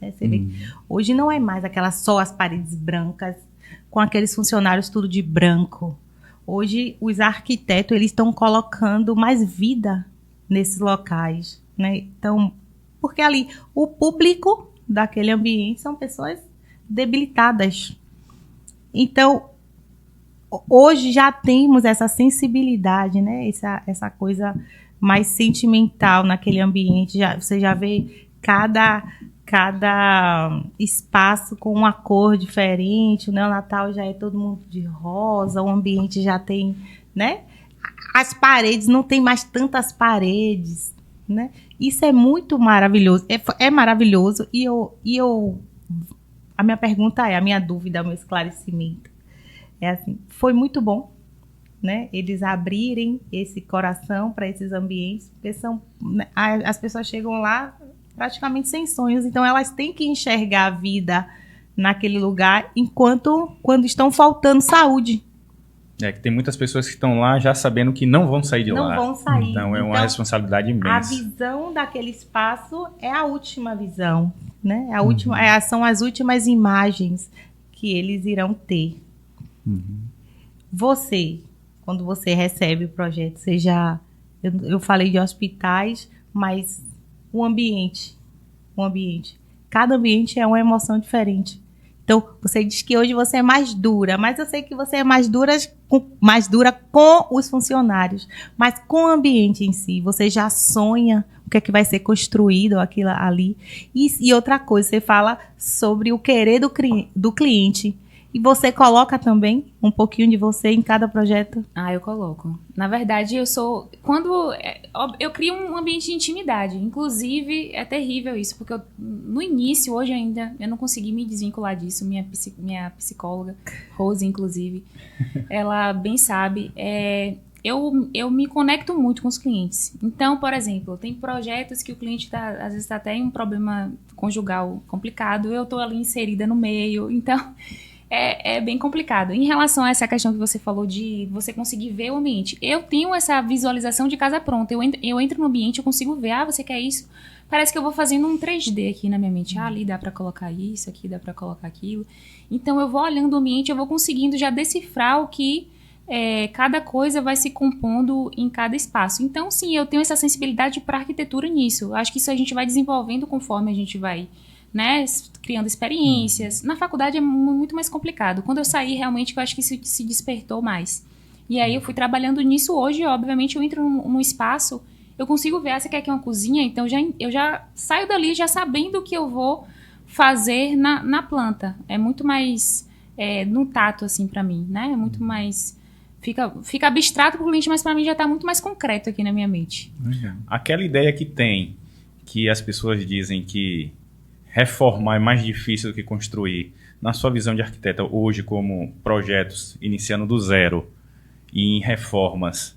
Né? Você vê que hoje não é mais só as paredes brancas, com aqueles funcionários tudo de branco. Hoje, os arquitetos eles estão colocando mais vida nesses locais, né? Então, porque ali o público daquele ambiente são pessoas debilitadas. Então, hoje já temos essa sensibilidade, né? Essa coisa mais sentimental naquele ambiente. Você já vê cada espaço com uma cor diferente. O neonatal já é todo mundo de rosa, o ambiente já tem, né? As paredes, não tem mais tantas paredes, né? Isso é muito maravilhoso. É maravilhoso e a minha pergunta a minha dúvida, o meu esclarecimento é assim, foi muito bom, né? Eles abrirem esse coração para esses ambientes, porque as pessoas chegam lá praticamente sem sonhos, então elas têm que enxergar a vida naquele lugar quando estão faltando saúde. Que tem muitas pessoas que estão lá já sabendo que não vão sair de lá. Não vão sair. Então é uma responsabilidade imensa. A visão daquele espaço é a última visão, né? São as últimas imagens que eles irão ter. Você, quando você recebe o projeto, Eu falei de hospitais, mas o ambiente. Cada ambiente é uma emoção diferente. Então, você diz que hoje você é mais dura, mas eu sei que você é mais dura com os funcionários, mas com o ambiente em si. Você já sonha o que é que vai ser construído aquilo ali. E outra coisa, você fala sobre o querer do cliente. E você coloca também um pouquinho de você em cada projeto? Eu coloco. Na verdade, eu crio um ambiente de intimidade. Inclusive, é terrível isso, porque no início, hoje ainda, eu não consegui me desvincular disso. Minha psicóloga, Rose, inclusive, ela bem sabe. Eu me conecto muito com os clientes. Então, por exemplo, tem projetos que o cliente às vezes está até em um problema conjugal complicado, eu estou ali inserida no meio. Então, é bem complicado. Em relação a essa questão que você falou de você conseguir ver o ambiente, eu tenho essa visualização de casa pronta. Eu entro no ambiente, eu consigo ver, você quer isso? Parece que eu vou fazendo um 3D aqui na minha mente. Ali dá para colocar isso, aqui dá para colocar aquilo. Então, eu vou olhando o ambiente, eu vou conseguindo já decifrar o que cada coisa vai se compondo em cada espaço. Então, sim, eu tenho essa sensibilidade para arquitetura nisso. Acho que isso a gente vai desenvolvendo conforme a gente vai, né, criando experiências. Na faculdade é muito mais complicado. Quando eu saí, realmente, eu acho que isso se despertou mais. E aí eu fui trabalhando nisso hoje. Obviamente, eu entro num espaço, eu consigo ver, você quer que é uma cozinha? Então, eu já saio dali já sabendo o que eu vou fazer na planta. É muito mais no tato, assim, para mim, né? É muito mais... Fica abstrato pro cliente, mas para mim já está muito mais concreto aqui na minha mente. Aquela ideia que as pessoas dizem que reformar é mais difícil do que construir, na sua visão de arquiteta hoje, como projetos iniciando do zero e em reformas,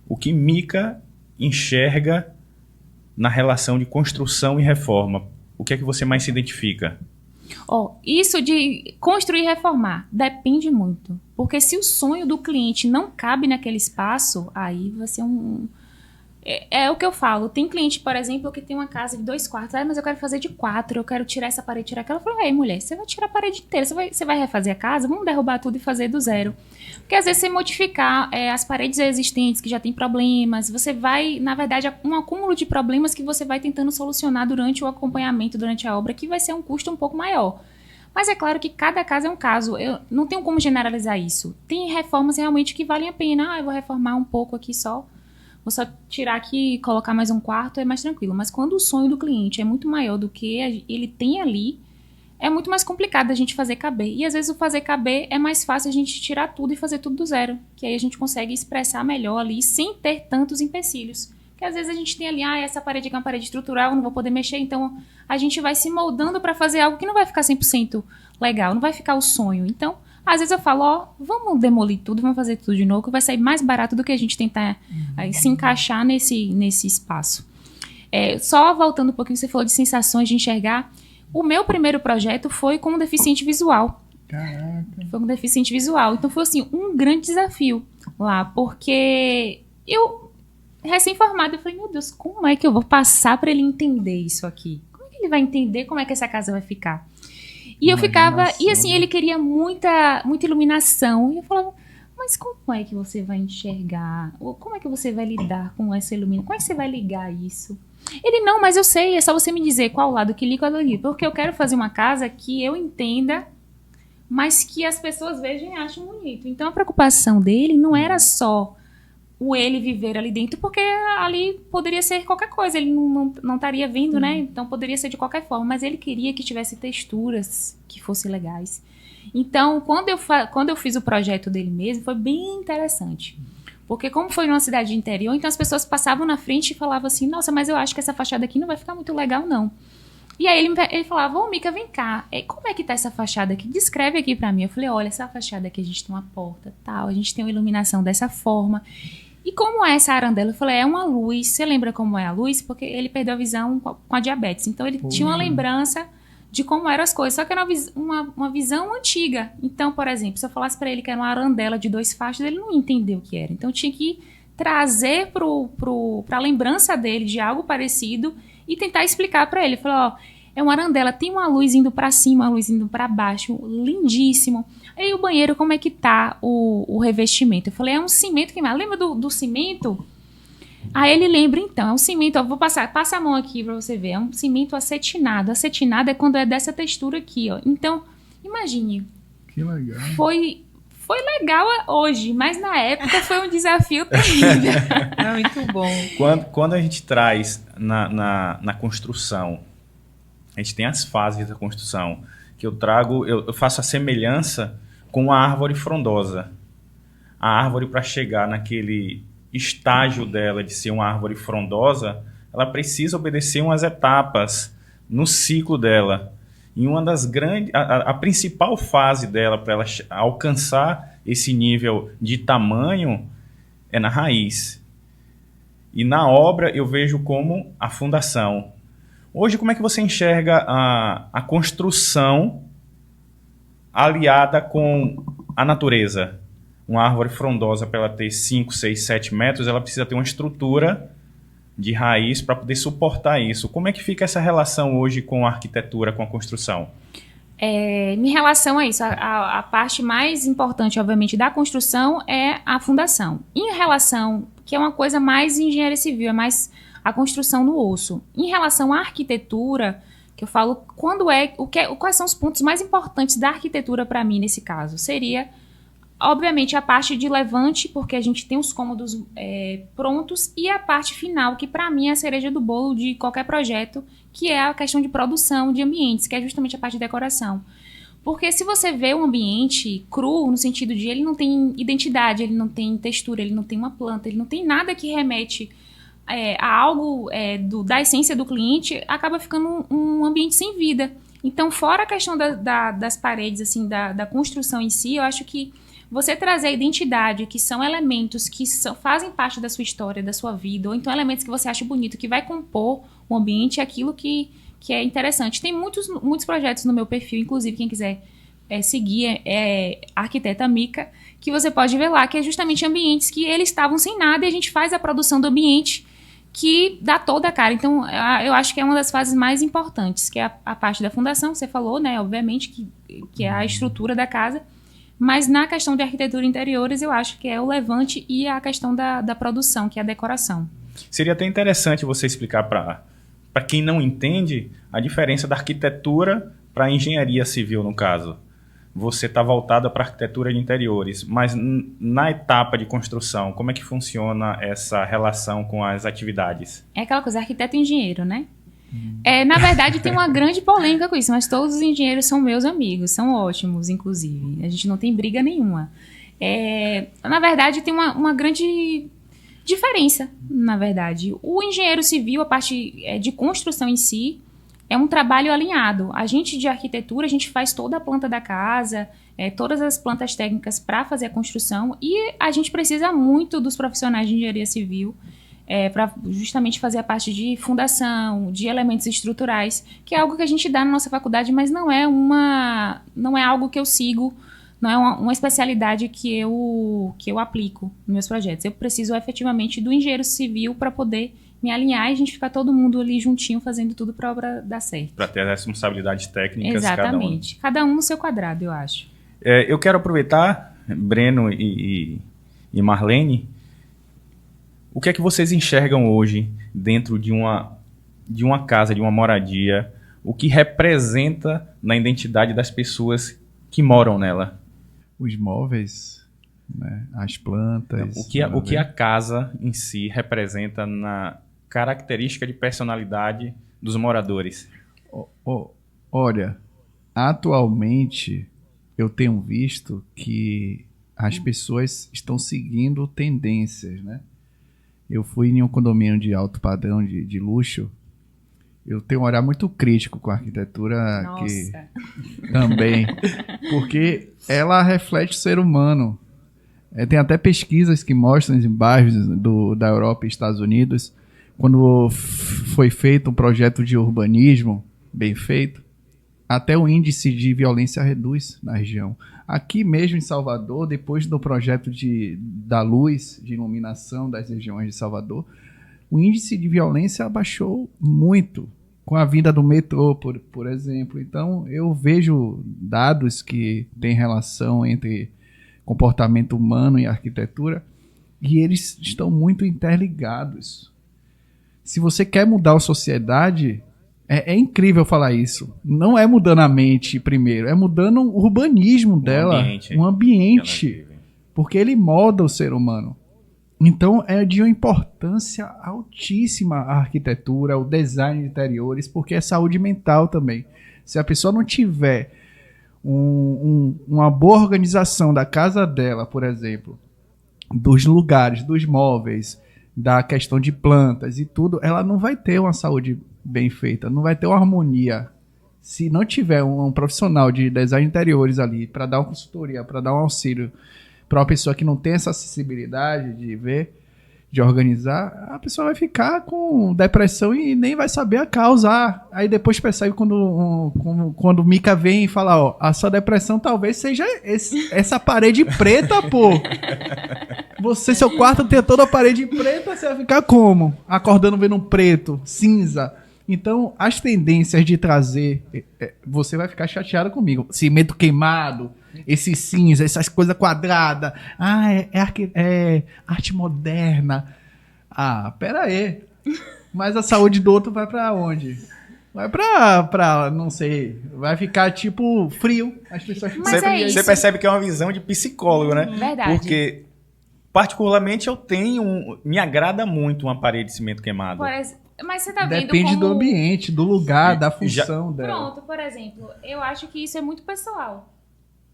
o que Mica enxerga na relação de construção e reforma? O que é que você mais se identifica? Isso de construir e reformar depende muito. Porque se o sonho do cliente não cabe naquele espaço, aí vai ser É o que eu falo. Tem cliente, por exemplo, que tem uma casa de 2 quartos. Mas eu quero fazer de 4. Eu quero tirar essa parede, tirar aquela. Eu falo, mulher, você vai tirar a parede inteira. Você vai refazer a casa? Vamos derrubar tudo e fazer do zero. Porque às vezes você modificar as paredes existentes que já tem problemas, você vai, na verdade, um acúmulo de problemas que você vai tentando solucionar durante o acompanhamento, durante a obra, que vai ser um custo um pouco maior. Mas é claro que cada caso é um caso. Eu não tenho como generalizar isso. Tem reformas realmente que valem a pena. Eu vou reformar um pouco aqui só. Vou só tirar aqui e colocar mais um quarto, é mais tranquilo. Mas quando o sonho do cliente é muito maior do que ele tem ali, é muito mais complicado a gente fazer caber. E às vezes o fazer caber é mais fácil a gente tirar tudo e fazer tudo do zero. Que aí a gente consegue expressar melhor ali, sem ter tantos empecilhos. Porque às vezes a gente tem ali, essa parede aqui é uma parede estrutural, eu não vou poder mexer. Então a gente vai se moldando para fazer algo que não vai ficar 100% legal, não vai ficar o sonho. Então, às vezes eu falo, vamos demolir tudo, vamos fazer tudo de novo, que vai sair mais barato do que a gente tentar se encaixar nesse espaço. Só voltando um pouquinho, você falou de sensações, de enxergar. O meu primeiro projeto foi com um deficiente visual. Caraca. Foi com um deficiente visual. Então foi assim, um grande desafio lá, porque eu, recém-formada, eu falei, meu Deus, como é que eu vou passar para ele entender isso aqui? Como é que ele vai entender como é que essa casa vai ficar? E eu ficava... E assim, ele queria muita iluminação. E eu falava, mas como é que você vai enxergar? Como é que você vai lidar com essa iluminação? Como é que você vai ligar isso? Ele, não, mas eu sei, é só você me dizer qual lado que liga, qual lado que liga. Porque eu quero fazer uma casa que eu entenda, mas que as pessoas vejam e achem bonito. Então, a preocupação dele não era só ele viver ali dentro, porque ali poderia ser qualquer coisa, ele não estaria vendo, né? Então poderia ser de qualquer forma, mas ele queria que tivesse texturas que fossem legais. Então, quando eu fiz o projeto dele mesmo, foi bem interessante. Porque como foi numa cidade de interior, então as pessoas passavam na frente e falavam assim, nossa, mas eu acho que essa fachada aqui não vai ficar muito legal, não. E aí ele falava, Mica, vem cá, como é que tá essa fachada aqui? Descreve aqui pra mim. Eu falei, olha, essa fachada aqui, a gente tem uma porta, tal, a gente tem uma iluminação dessa forma. E como é essa arandela? Eu falei, é uma luz. Você lembra como é a luz? Porque ele perdeu a visão com a diabetes. Então, ele tinha uma lembrança de como eram as coisas. Só que era uma visão antiga. Então, por exemplo, se eu falasse para ele que era uma arandela de 2 faixas, ele não entendeu o que era. Então, eu tinha que trazer para a lembrança dele de algo parecido e tentar explicar para ele. Eu falei, é uma arandela, tem uma luz indo para cima, uma luz indo para baixo, lindíssimo. Aí o banheiro, como é que tá o revestimento? Eu falei, é um cimento queimado. Lembra do cimento? Aí ele lembra, então, é um cimento, ó, vou passar, passa a mão aqui pra você ver, é um cimento acetinado. Acetinado é quando é dessa textura aqui, ó. Então, imagine, Que legal. foi legal hoje, mas na época foi um desafio terrível. É muito bom. Quando a gente traz na construção, a gente tem as fases da construção, que eu faço a semelhança com a árvore frondosa. A árvore, para chegar naquele estágio dela de ser uma árvore frondosa, ela precisa obedecer umas etapas no ciclo dela. E uma das grandes, a principal fase dela para ela alcançar esse nível de tamanho é na raiz. E na obra eu vejo como a fundação. Hoje, como é que você enxerga a construção aliada com a natureza? Uma árvore frondosa, para ela ter 5, 6, 7 metros, ela precisa ter uma estrutura de raiz para poder suportar isso. Como é que fica essa relação hoje com a arquitetura, com a construção? Em relação a isso, a parte mais importante, obviamente, da construção é a fundação. Em relação, que é uma coisa mais engenharia civil, é mais a construção no osso. Em relação à arquitetura, que eu falo, quais são os pontos mais importantes da arquitetura para mim nesse caso? Seria, obviamente, a parte de levante, porque a gente tem os cômodos prontos, e a parte final, que para mim é a cereja do bolo de qualquer projeto, que é a questão de produção de ambientes, que é justamente a parte de decoração. Porque se você vê um ambiente cru, no sentido de ele não tem identidade, ele não tem textura, ele não tem uma planta, ele não tem nada que remete a algo da essência do cliente, acaba ficando um ambiente sem vida. Então, fora a questão das paredes, assim, da construção em si, eu acho que você trazer a identidade, que são elementos que fazem parte da sua história, da sua vida, ou então elementos que você acha bonito, que vai compor o ambiente, é aquilo que é interessante. Tem muitos projetos no meu perfil, inclusive quem quiser seguir a arquiteta Mica, que você pode ver lá, que é justamente ambientes que eles estavam sem nada e a gente faz a produção do ambiente que dá toda a cara. Então, eu acho que é uma das fases mais importantes, que é a parte da fundação, que você falou, né? Obviamente, que é a estrutura da casa. Mas na questão de arquitetura interiores, eu acho que é o levante e a questão da produção, que é a decoração. Seria até interessante você explicar para quem não entende a diferença da arquitetura para a engenharia civil, no caso. Você está voltada para a arquitetura de interiores, mas na etapa de construção, como é que funciona essa relação com as atividades? É aquela coisa, arquiteto e engenheiro, né? Na verdade, tem uma grande polêmica com isso, mas todos os engenheiros são meus amigos, são ótimos, inclusive. A gente não tem briga nenhuma. Na verdade, tem uma grande diferença, na verdade. O engenheiro civil, a parte de construção em si, é um trabalho alinhado. A gente de arquitetura, a gente faz toda a planta da casa, todas as plantas técnicas para fazer a construção, e a gente precisa muito dos profissionais de engenharia civil para justamente fazer a parte de fundação, de elementos estruturais, que é algo que a gente dá na nossa faculdade, mas não é algo que eu sigo, não é uma especialidade que eu aplico nos meus projetos. Eu preciso efetivamente do engenheiro civil para poder me alinhar e a gente ficar todo mundo ali juntinho fazendo tudo para a obra dar certo. Para ter as responsabilidades técnicas. Exatamente. Cada um no seu quadrado, eu acho. Eu quero aproveitar, Breno e Marlene, o que é que vocês enxergam hoje dentro de uma casa, de uma moradia, o que representa na identidade das pessoas que moram nela? Os móveis, né? As plantas. O que a casa em si representa na característica de personalidade dos moradores? Olha, atualmente eu tenho visto que as pessoas estão seguindo tendências, né? Eu fui em um condomínio de alto padrão de luxo. Eu tenho um olhar muito crítico com a arquitetura. Nossa. Que também, porque ela reflete o ser humano. Tem até pesquisas que mostram em bairros da Europa e Estados Unidos, quando foi feito um projeto de urbanismo bem feito, até o índice de violência reduz na região. Aqui mesmo em Salvador, depois do projeto da luz, de iluminação das regiões de Salvador, o índice de violência abaixou muito com a vinda do metrô, por exemplo. Então, eu vejo dados que têm relação entre comportamento humano e arquitetura, E eles estão muito interligados. Se você quer mudar a sociedade, é incrível falar isso. Não é mudando a mente primeiro, é mudando o urbanismo dela, um ambiente, porque ele molda o ser humano. Então é de uma importância altíssima a arquitetura, o design de interiores, porque é saúde mental também. Se a pessoa não tiver uma boa organização da casa dela, por exemplo, dos lugares, dos móveis, da questão de plantas e tudo, ela não vai ter uma saúde bem feita, não vai ter uma harmonia. Se não tiver um profissional de design de interiores ali para dar uma consultoria, para dar um auxílio para uma pessoa que não tem essa acessibilidade de ver, de organizar, a pessoa vai ficar com depressão e nem vai saber a causa. Aí depois percebe quando o Mika vem e fala, ó, a sua depressão talvez seja essa parede preta, pô. Seu quarto tem toda a parede preta, você vai ficar como? Acordando vendo um preto, cinza. Então, as tendências de trazer, você vai ficar chateado comigo. Cimento queimado, esse cinza, essas coisas quadradas. Ah, é arte moderna. Ah, pera aí. Mas a saúde do outro vai pra onde? Vai pra não sei, vai ficar tipo frio. As pessoas Você percebe que é uma visão de psicólogo, né? Verdade. Porque, particularmente, me agrada muito uma parede de cimento queimado. Mas você tá vendo depende como... do ambiente, do lugar, da função dela. Pronto, por exemplo, eu acho que isso é muito pessoal.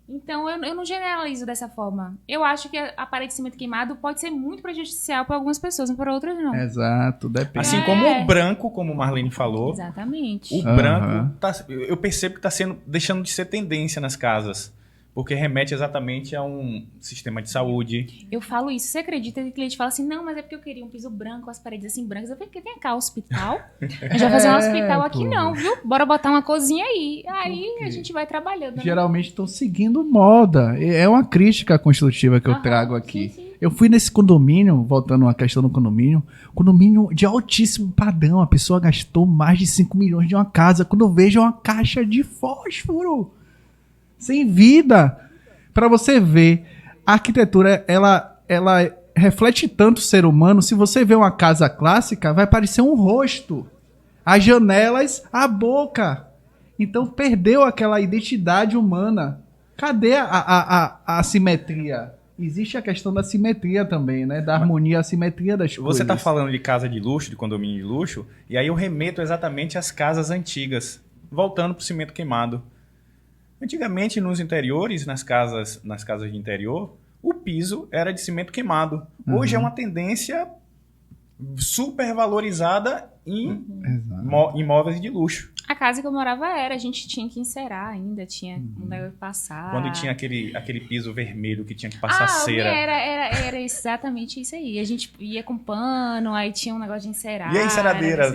Então, eu não generalizo dessa forma. Eu acho que a parede de cimento queimado pode ser muito prejudicial para algumas pessoas, mas para outras não. Exato, depende. Assim como o branco, como Marlene falou. Exatamente. O branco, eu percebo que está deixando de ser tendência nas casas. Porque remete exatamente a um sistema de saúde. Eu falo isso. Você acredita que o cliente fala assim, não, mas é porque eu queria um piso branco, as paredes assim brancas. Eu falei, vem cá, hospital. A gente vai fazer um hospital aqui não, viu? Bora botar uma cozinha aí. Aí a gente vai trabalhando. Né? Geralmente estão seguindo moda. É uma crítica construtiva que eu trago aqui. Sim. Eu fui nesse condomínio, voltando à questão do condomínio de altíssimo padrão. A pessoa gastou mais de 5 milhões de uma casa. Quando eu vejo uma caixa de fósforo sem vida, para você ver, a arquitetura, ela reflete tanto o ser humano. Se você vê uma casa clássica, vai parecer um rosto, as janelas, a boca. Então perdeu aquela identidade humana. Cadê a simetria? Existe a questão da simetria também, né? Da harmonia, a simetria das coisas. Você está falando de casa de luxo, de condomínio de luxo, e aí eu remeto exatamente às casas antigas, voltando para o cimento queimado. Antigamente, nos interiores, nas casas de interior, o piso era de cimento queimado. Hoje é uma tendência super valorizada em imóveis de luxo. A casa que eu morava a gente tinha que encerar ainda, tinha um negócio passar. Quando tinha aquele piso vermelho que tinha que passar cera. Era exatamente isso aí. A gente ia com pano, aí tinha um negócio de encerar. E a enceradeira?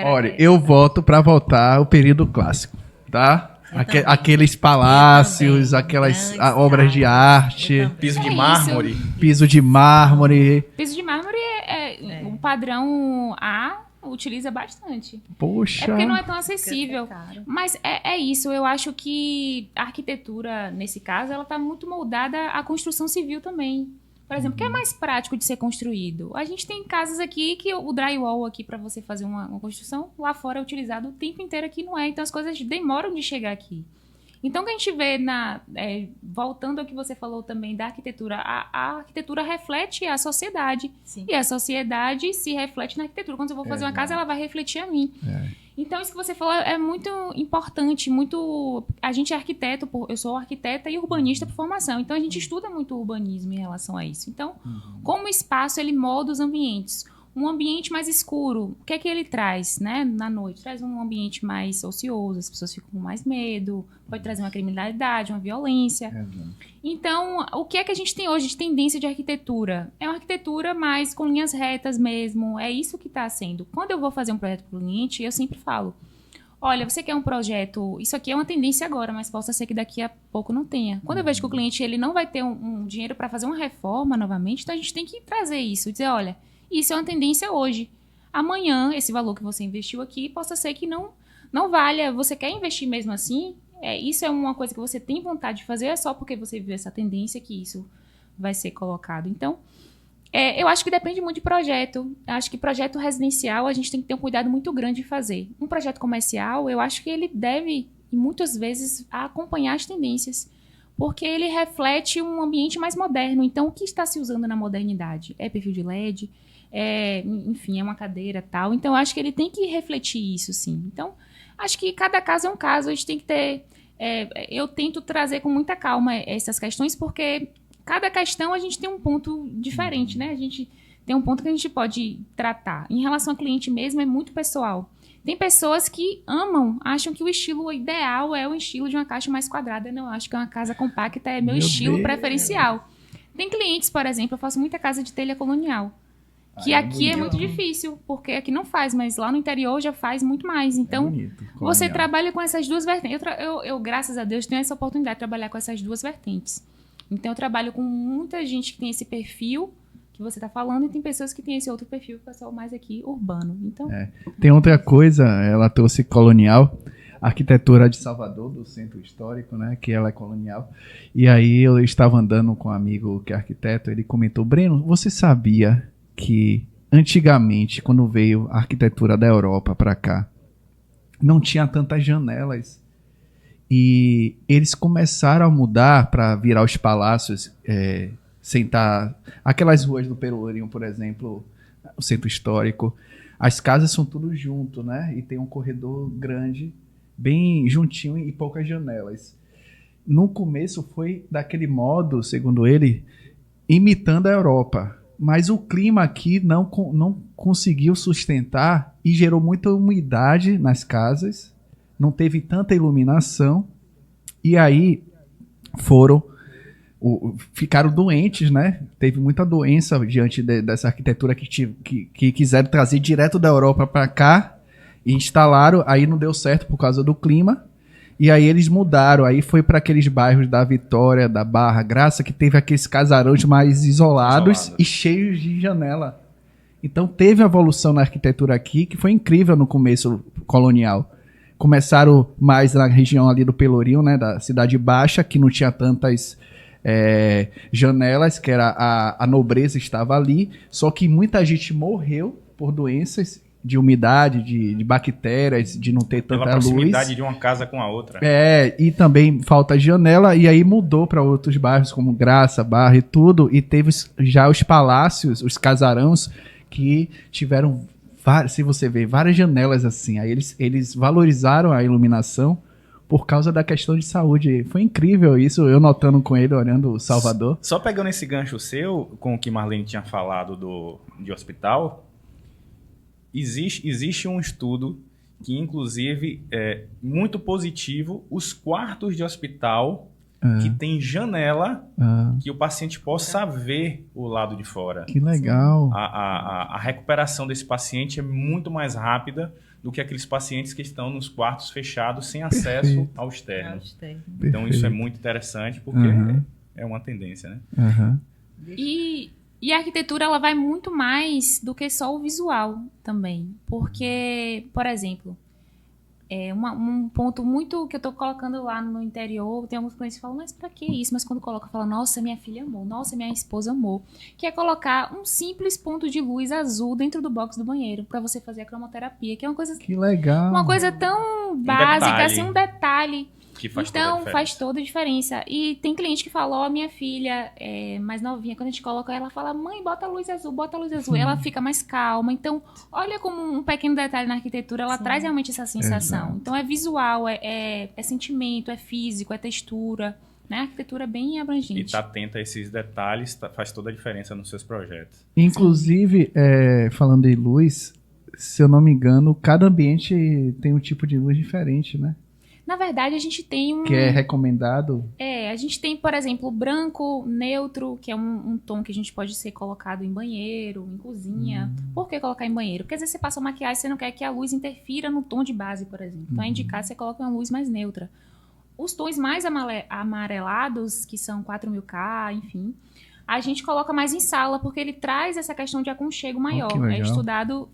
Olha, eu voto para voltar ao período clássico, tá? Aqueles palácios, aquelas obras de arte. Piso de mármore. Piso de mármore. Piso de mármore é um padrão A, utiliza bastante. Poxa. É porque não é tão acessível. Mas é isso, eu acho que a arquitetura, nesse caso, ela está muito moldada à construção civil também. Por exemplo, o que é mais prático de ser construído? A gente tem casas aqui que o drywall aqui para você fazer uma construção, lá fora é utilizado o tempo inteiro, aqui não é. Então as coisas demoram de chegar aqui. Então o que a gente vê, voltando ao que você falou também da arquitetura, a arquitetura reflete a sociedade. Sim. E a sociedade se reflete na arquitetura. Quando eu vou fazer uma casa, ela vai refletir a mim. Então isso que você falou é muito importante, a gente é arquiteto, eu sou arquiteta e urbanista por formação, então a gente estuda muito o urbanismo em relação a isso. Então, como o espaço, ele molda os ambientes. Um ambiente mais escuro, o que é que ele traz, né? Na noite, traz um ambiente mais ocioso, as pessoas ficam com mais medo, pode trazer uma criminalidade, uma violência. Então, o que é que a gente tem hoje de tendência de arquitetura? É uma arquitetura mais com linhas retas mesmo, é isso que está sendo. Quando eu vou fazer um projeto para o cliente, eu sempre falo, olha, você quer um projeto, isso aqui é uma tendência agora, mas possa ser que daqui a pouco não tenha. Quando eu vejo que o cliente ele não vai ter um dinheiro para fazer uma reforma novamente, então a gente tem que trazer isso, dizer, olha, isso é uma tendência hoje. Amanhã, esse valor que você investiu aqui, possa ser que não valha. Você quer investir mesmo assim? Isso é uma coisa que você tem vontade de fazer, é só porque você viu essa tendência que isso vai ser colocado. Então, Eu acho que depende muito de projeto. Eu acho que projeto residencial a gente tem que ter um cuidado muito grande de fazer. Um projeto comercial, eu acho que ele deve, e muitas vezes, acompanhar as tendências. Porque ele reflete um ambiente mais moderno. Então, o que está se usando na modernidade? É perfil de LED, enfim, é uma cadeira tal. Então, eu acho que ele tem que refletir isso, sim. Então, acho que cada caso é um caso. A gente tem que ter... eu tento trazer com muita calma essas questões, porque cada questão a gente tem um ponto diferente, né? A gente tem um ponto que a gente pode tratar. Em relação ao cliente mesmo, é muito pessoal. Tem pessoas que acham que o estilo ideal é o estilo de uma caixa mais quadrada. Não, eu acho que uma casa compacta é meu estilo Deus. preferencial. Tem clientes, por exemplo, eu faço muita casa de telha colonial. Que aqui é muito difícil, porque aqui não faz, mas lá no interior já faz muito mais. Então, bonito, você colonial. trabalha com essas duas vertentes. Eu, graças a Deus, tenho essa oportunidade de trabalhar com essas duas vertentes. Então, eu trabalho com muita gente que tem esse perfil que você está falando, e tem pessoas que têm esse outro perfil, que é só mais aqui urbano. Então, Tem outra coisa, ela trouxe colonial, a arquitetura de Salvador, do centro histórico, né, que ela é colonial. E aí eu estava andando com um amigo que é arquiteto, ele comentou: Breno, você sabia que antigamente, quando veio a arquitetura da Europa para cá, não tinha tantas janelas? E eles começaram a mudar para virar os palácios, sentar aquelas ruas do Pelourinho, por exemplo, o centro histórico. As casas são tudo junto, né? E tem um corredor grande, bem juntinho e poucas janelas. No começo foi daquele modo, segundo ele, imitando a Europa. Mas o clima aqui não conseguiu sustentar e gerou muita umidade nas casas, não teve tanta iluminação, e aí ficaram doentes, né? Teve muita doença diante dessa arquitetura que quiseram trazer direto da Europa para cá e instalaram, aí não deu certo por causa do clima. E aí eles mudaram, aí foi para aqueles bairros da Vitória, da Barra, Graça, que teve aqueles casarões mais isolados e cheios de janela. Então teve uma evolução na arquitetura aqui que foi incrível no começo colonial. Começaram mais na região ali do Pelourinho, né, da Cidade Baixa, que não tinha tantas janelas, que era a nobreza estava ali, só que muita gente morreu por doenças de umidade, de bactérias, de não ter tanta Pela luz. proximidade de uma casa com a outra. E também falta de janela, e aí mudou para outros bairros, como Graça, Barra e tudo, e teve já os palácios, os casarões, que tiveram, se você ver, várias janelas assim. Aí eles valorizaram a iluminação por causa da questão de saúde. Foi incrível isso, eu notando com ele, olhando Salvador. Só pegando esse gancho seu, com o que Marlene tinha falado de hospital, existe um estudo que, inclusive, é muito positivo, os quartos de hospital que tem janela que o paciente possa ver o lado de fora. Que legal. A recuperação desse paciente é muito mais rápida do que aqueles pacientes que estão nos quartos fechados sem acesso ao externo. Então isso é muito interessante porque é uma tendência, né? E a arquitetura, ela vai muito mais do que só o visual também. Porque, por exemplo, um ponto muito que eu tô colocando lá no interior, tem alguns clientes que falam, mas pra que isso? Mas quando coloca, fala, nossa, minha filha amou, nossa, minha esposa amou. Que é colocar um simples ponto de luz azul dentro do box do banheiro pra você fazer a cromoterapia, que é uma coisa... Que legal. Uma coisa tão básica, assim, um detalhe. Que faz Então, faz toda a diferença. E tem cliente que fala, ó, minha filha é mais novinha, quando a gente coloca ela, fala, mãe, bota a luz azul, bota a luz azul. Ela fica mais calma. Então, olha como um pequeno detalhe na arquitetura, ela traz realmente essa sensação. Exato. Então, é visual, é sentimento, é físico, é textura. Né? A arquitetura é bem abrangente. E tá atenta a esses detalhes faz toda a diferença nos seus projetos. Inclusive, falando em luz, se eu não me engano, cada ambiente tem um tipo de luz diferente, né? Na verdade, a gente tem que é recomendado? A gente tem, por exemplo, o branco neutro, que é um tom que a gente pode ser colocado em banheiro, em cozinha. Por que colocar em banheiro? Porque às vezes você passa maquiagem e você não quer que a luz interfira no tom de base, por exemplo. Então, é indicado você coloca uma luz mais neutra. Os tons mais amarelados, que são 4000K, enfim, a gente coloca mais em sala, porque ele traz essa questão de aconchego maior. É estudado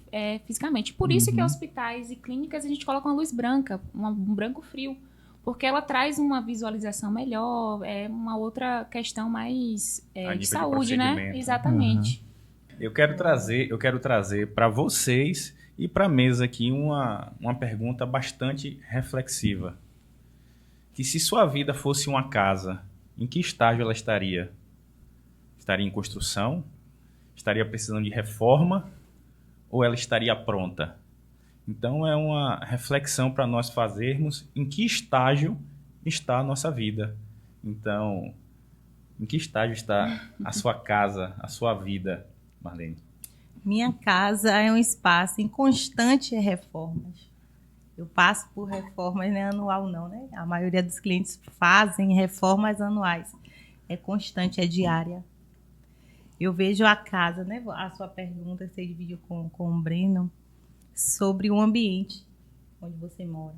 fisicamente. Por isso que em hospitais e clínicas a gente coloca uma luz branca, um branco frio, porque ela traz uma visualização melhor, uma outra questão mais de saúde, né? Exatamente. Eu quero trazer para vocês e para a mesa aqui uma pergunta bastante reflexiva. Que se sua vida fosse uma casa, em que estágio ela estaria? Estaria em construção? Estaria precisando de reforma? Ou ela estaria pronta? Então é uma reflexão para nós fazermos em que estágio está a nossa vida. Então, em que estágio está a sua casa, a sua vida, Marlene? Minha casa é um espaço em constante reformas. Eu passo por reformas, não é anual não, né? A maioria dos clientes fazem reformas anuais. É constante, é diária. Eu vejo a casa, né? A sua pergunta, você dividiu com o Breno, sobre o ambiente onde você mora.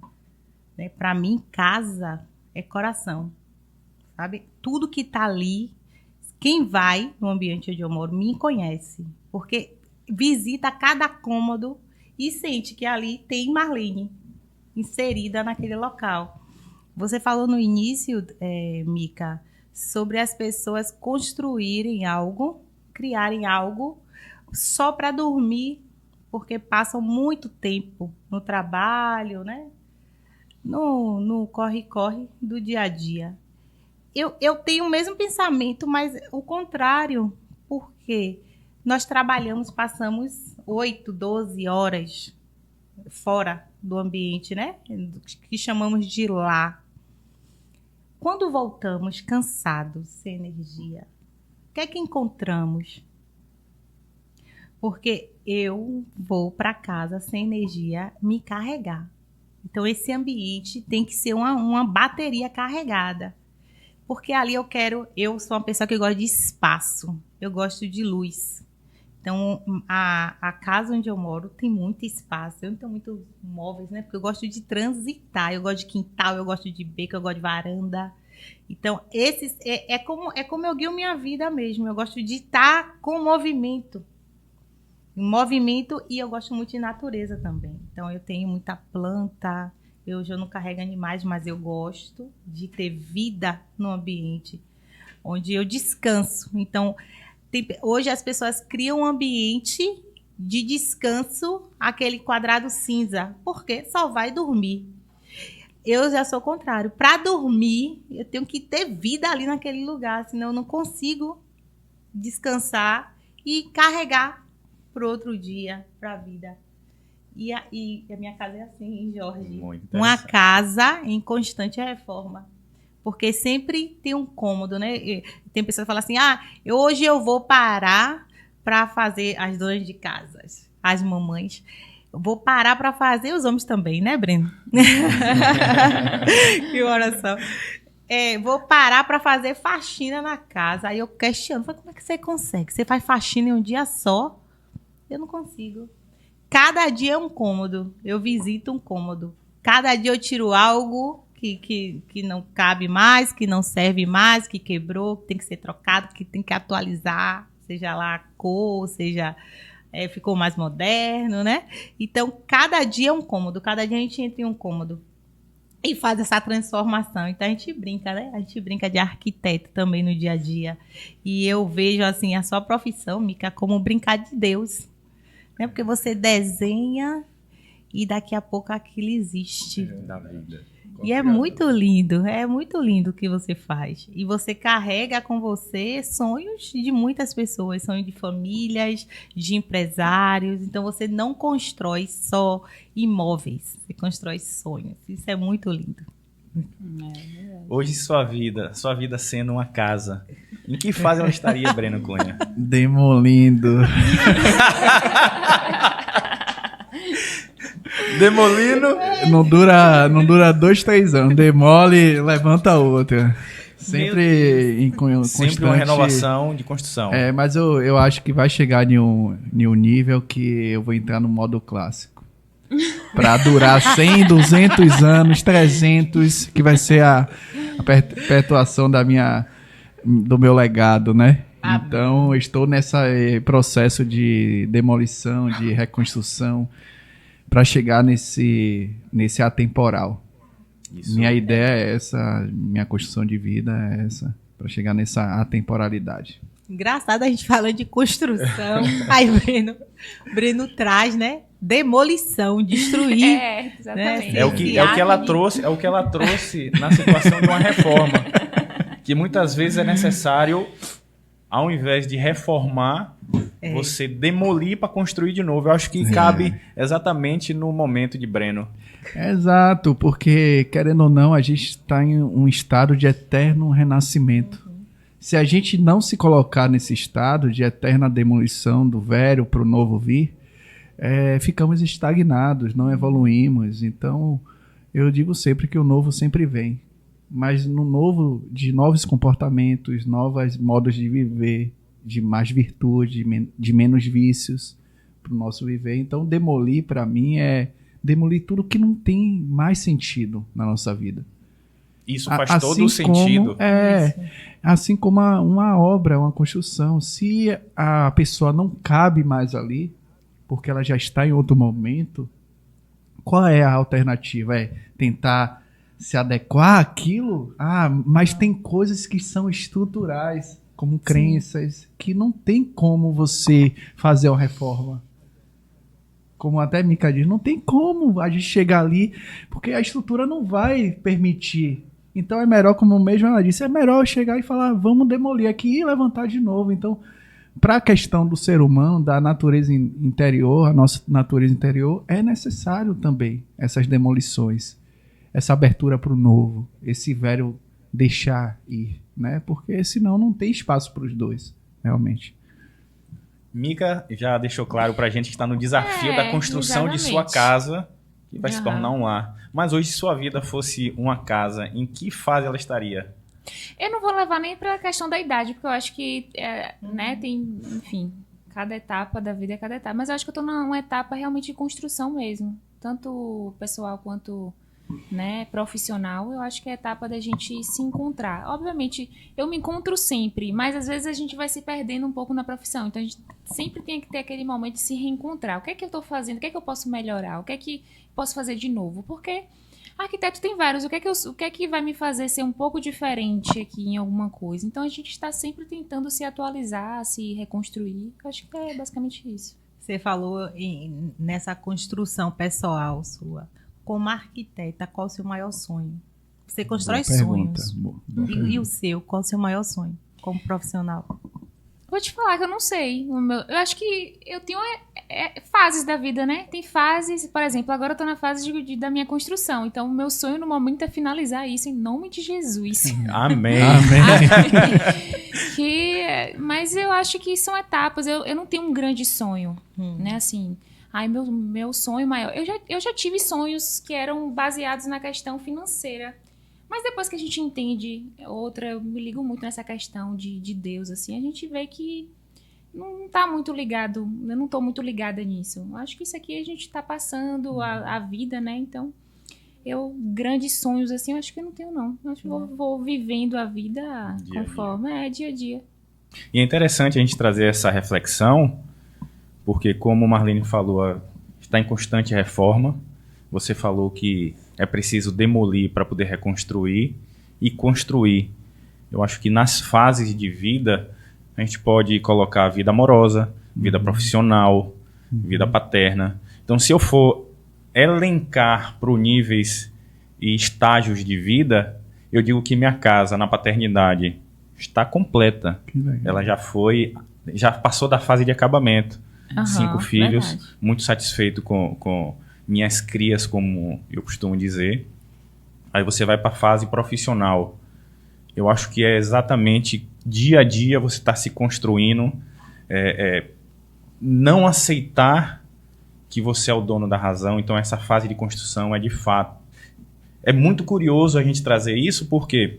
Né? Para mim, casa é coração, sabe? Tudo que está ali, quem vai no ambiente onde eu moro me conhece, porque visita cada cômodo e sente que ali tem Marlene inserida naquele local. Você falou no início, Mica, sobre as pessoas construírem algo, criarem algo só para dormir, porque passam muito tempo no trabalho, né? No corre-corre do dia a dia. Eu tenho o mesmo pensamento, mas o contrário, porque nós trabalhamos, passamos 8, 12 horas fora do ambiente, né? Que chamamos de lar. Quando voltamos cansados, sem energia, o que é que encontramos? Porque eu vou para casa sem energia me carregar. Então, esse ambiente tem que ser uma bateria carregada. Porque ali eu sou uma pessoa que gosta de espaço, eu gosto de luz. Então, a casa onde eu moro tem muito espaço. Eu não tenho muitos móveis, né? Porque eu gosto de transitar. Eu gosto de quintal, eu gosto de beco, eu gosto de varanda. Então, esses é como eu guio minha vida mesmo. Eu gosto de estar com movimento. E eu gosto muito de natureza também. Então, eu tenho muita planta. Eu já não carrego animais, mas eu gosto de ter vida no ambiente onde eu descanso. Então, hoje as pessoas criam um ambiente de descanso, aquele quadrado cinza, porque só vai dormir. Eu já sou o contrário. Para dormir, eu tenho que ter vida ali naquele lugar, senão eu não consigo descansar e carregar para outro dia, para a vida. E a minha casa é assim, Jorge. Uma casa em constante reforma. Porque sempre tem um cômodo, né? Tem pessoas que falam assim, hoje eu vou parar para fazer as donas de casas, as mamães. Eu vou parar para fazer, os homens também, né, Breno? Que oração. Vou parar para fazer faxina na casa. Aí eu questiono, como é que você consegue? Você faz faxina em um dia só? Eu não consigo. Cada dia é um cômodo. Eu visito um cômodo. Cada dia eu tiro algo que não cabe mais, que não serve mais, que quebrou, que tem que ser trocado, que tem que atualizar, seja lá a cor, seja ficou mais moderno, né? Então, cada dia é um cômodo. Cada dia a gente entra em um cômodo e faz essa transformação. Então, a gente brinca, né? A gente brinca de arquiteto também no dia a dia. E eu vejo, assim, a sua profissão, Mica, como brincar de Deus. Né? Porque você desenha e daqui a pouco aquilo existe. Da vida. E é muito lindo o que você faz. E você carrega com você sonhos de muitas pessoas, sonhos de famílias, de empresários. Então você não constrói só imóveis, você constrói sonhos. Isso é muito lindo. Hoje sua vida sendo uma casa, em que fase ela estaria, Breno Cunha? Demolindo. Demolindo? Não dura 2, 3 anos. Demole, levanta outra. Sempre em constante... Sempre uma renovação de construção. Mas eu acho que vai chegar em um nível que eu vou entrar no modo clássico. Pra durar 100, 200 anos, 300, que vai ser a perpetuação do meu legado, né? Então, eu estou nesse processo de demolição, de reconstrução, para chegar nesse atemporal. Isso. Minha ideia é essa, minha construção de vida é essa, para chegar nessa atemporalidade. Engraçado a gente falando de construção. Aí Breno traz, né? Demolição, destruir. Exatamente. É o que ela trouxe na situação de uma reforma. Que muitas vezes é necessário, ao invés de reformar, você demolir para construir de novo. Eu acho que cabe exatamente no momento de Breno. Exato, porque, querendo ou não, a gente está em um estado de eterno renascimento. Se a gente não se colocar nesse estado de eterna demolição do velho para o novo vir, ficamos estagnados, não evoluímos. Então, eu digo sempre que o novo sempre vem. Mas no novo, de novos comportamentos, novos modos de viver, de mais virtude, de menos vícios para o nosso viver. Então, demolir, para mim, é demolir tudo que não tem mais sentido na nossa vida. Isso faz todo o sentido. Assim como uma obra, uma construção. Se a pessoa não cabe mais ali, porque ela já está em outro momento, qual é a alternativa? É tentar se adequar àquilo? Mas tem coisas que são estruturais, como crenças, que não tem como você fazer uma reforma. Como até Mica diz, não tem como a gente chegar ali, porque a estrutura não vai permitir. Então é melhor, como mesmo ela disse, é melhor chegar e falar, vamos demolir aqui e levantar de novo. Então, para a questão do ser humano, da natureza interior, a nossa natureza interior, é necessário também essas demolições, essa abertura para o novo, esse velho deixar ir, né? Porque senão não tem espaço para os dois, realmente. Mica já deixou claro pra gente que está no desafio da construção de sua exatamente. casa, que vai se tornar um lar. Mas hoje, se sua vida fosse uma casa, em que fase ela estaria? Eu não vou levar nem pra questão da idade, porque eu acho que, né, tem, enfim, cada etapa da vida é cada etapa. Mas eu acho que eu tô numa etapa realmente de construção mesmo. Tanto pessoal quanto, né, profissional. Eu acho que é a etapa da gente se encontrar. Obviamente, eu me encontro sempre, mas às vezes a gente vai se perdendo um pouco na profissão. Então a gente sempre tem que ter aquele momento de se reencontrar. O que é que eu tô fazendo? O que é que eu posso melhorar? O que é que posso fazer de novo? Porque arquiteto tem vários. O que é que vai me fazer ser um pouco diferente aqui em alguma coisa? Então a gente está sempre tentando se atualizar, se reconstruir. Eu acho que é basicamente isso. Você falou nessa construção pessoal sua. Como arquiteta, qual o seu maior sonho? Você constrói sonhos. Boa E o seu? Qual o seu maior sonho como profissional? Vou te falar que eu não sei. Eu acho que eu tenho fases da vida, né? Tem fases, por exemplo, agora eu tô na fase da minha construção. Então, o meu sonho no momento é finalizar isso em nome de Jesus. Amém. Mas eu acho que são etapas. Eu não tenho um grande sonho, né? Assim, meu sonho maior... Eu já tive sonhos que eram baseados na questão financeira. Mas depois que a gente entende eu me ligo muito nessa questão de Deus, assim, a gente vê que não tá muito ligado, eu não tô muito ligada nisso. Acho que isso aqui a gente tá passando a vida, né? Então, grandes sonhos, assim, eu acho que eu não tenho, não. Eu acho que vou vivendo a vida conforme, dia a dia. E é interessante a gente trazer essa reflexão, porque como Marlene falou, está em constante reforma. Você falou que é preciso demolir para poder reconstruir e construir. Eu acho que nas fases de vida, a gente pode colocar vida amorosa, vida profissional, vida paterna. Então, se eu for elencar por níveis e estágios de vida, eu digo que minha casa na paternidade está completa. Ela já passou da fase de acabamento. 5 filhos, verdade. Muito satisfeito com minhas crias, como eu costumo dizer. Aí você vai para a fase profissional. Eu acho que é exatamente dia a dia você está se construindo, não aceitar que você é o dono da razão. Então essa fase de construção é de fato. É muito curioso a gente trazer isso, porque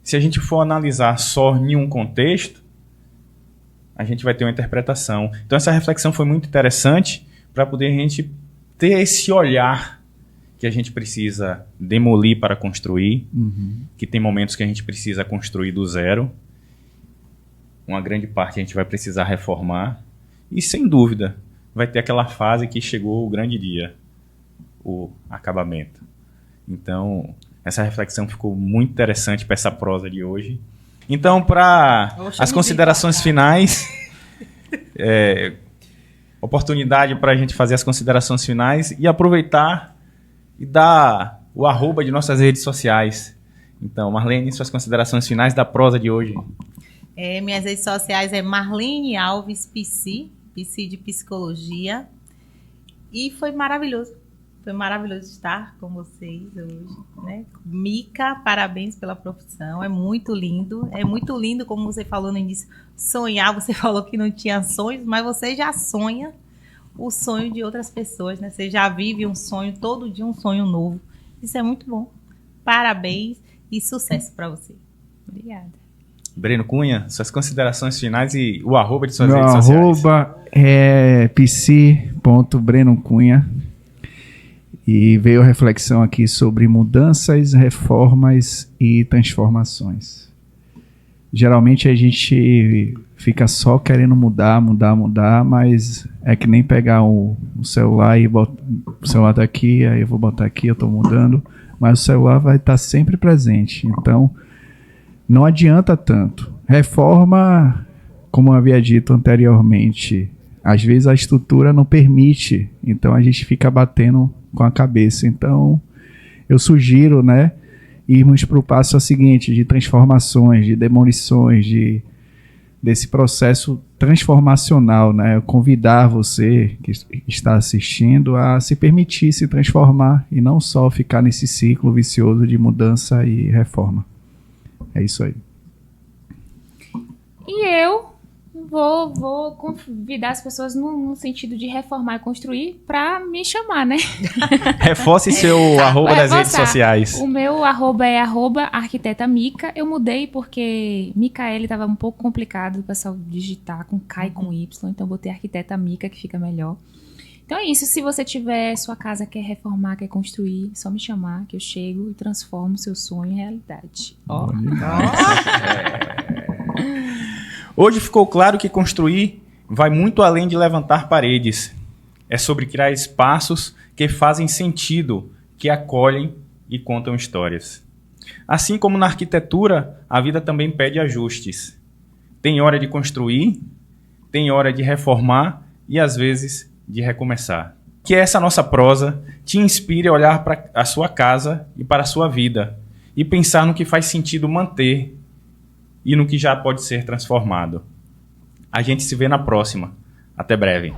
se a gente for analisar só em um contexto, a gente vai ter uma interpretação. Então essa reflexão foi muito interessante para poder a gente ter esse olhar que a gente precisa demolir para construir, que tem momentos que a gente precisa construir do zero, uma grande parte a gente vai precisar reformar, e sem dúvida vai ter aquela fase que chegou o grande dia, o acabamento. Então essa reflexão ficou muito interessante para essa prosa de hoje, Então, para Oxe, as me considerações finais, oportunidade para a gente fazer as considerações finais e aproveitar e dar o @ de nossas redes sociais. Então, Marlene, suas considerações finais da prosa de hoje. Minhas redes sociais é Marlene Alves PC de Psicologia. E foi maravilhoso. Foi maravilhoso estar com vocês hoje, né? Mica, parabéns pela profissão. É muito lindo. É muito lindo, como você falou no início, sonhar. Você falou que não tinha sonhos, mas você já sonha o sonho de outras pessoas, né? Você já vive um sonho, todo dia um sonho novo. Isso é muito bom. Parabéns e sucesso para você. Obrigada. Breno Cunha, suas considerações finais e o @ de suas Meu redes sociais. @ é pc.brenocunha. E veio a reflexão aqui sobre mudanças, reformas e transformações. Geralmente a gente fica só querendo mudar, mas é que nem pegar o celular e botar, o celular tá aqui, aí eu vou botar aqui, eu tô mudando, mas o celular vai estar sempre presente. Então, não adianta tanto. Reforma, como eu havia dito anteriormente, às vezes a estrutura não permite, então a gente fica batendo com a cabeça. Então, eu sugiro, né, irmos para o passo seguinte, de transformações, de demolições, desse processo transformacional, né? Eu convidar você que está assistindo a se permitir se transformar e não só ficar nesse ciclo vicioso de mudança e reforma. É isso aí. E eu vou convidar as pessoas no sentido de reformar e construir para me chamar, né? Reforce seu @ das redes sociais. O meu @ é @arquiteta Mica. Eu mudei porque Micaele estava um pouco complicado o pessoal digitar com K e com Y, então botei arquiteta Mica, que fica melhor. Então é isso, se você tiver sua casa, quer reformar, quer construir, só me chamar que eu chego e transformo seu sonho em realidade. Ó. Hoje ficou claro que construir vai muito além de levantar paredes. É sobre criar espaços que fazem sentido, que acolhem e contam histórias. Assim como na arquitetura, a vida também pede ajustes. Tem hora de construir, tem hora de reformar e às vezes de recomeçar. Que essa nossa prosa te inspire a olhar para a sua casa e para a sua vida e pensar no que faz sentido manter e no que já pode ser transformado. A gente se vê na próxima. Até breve.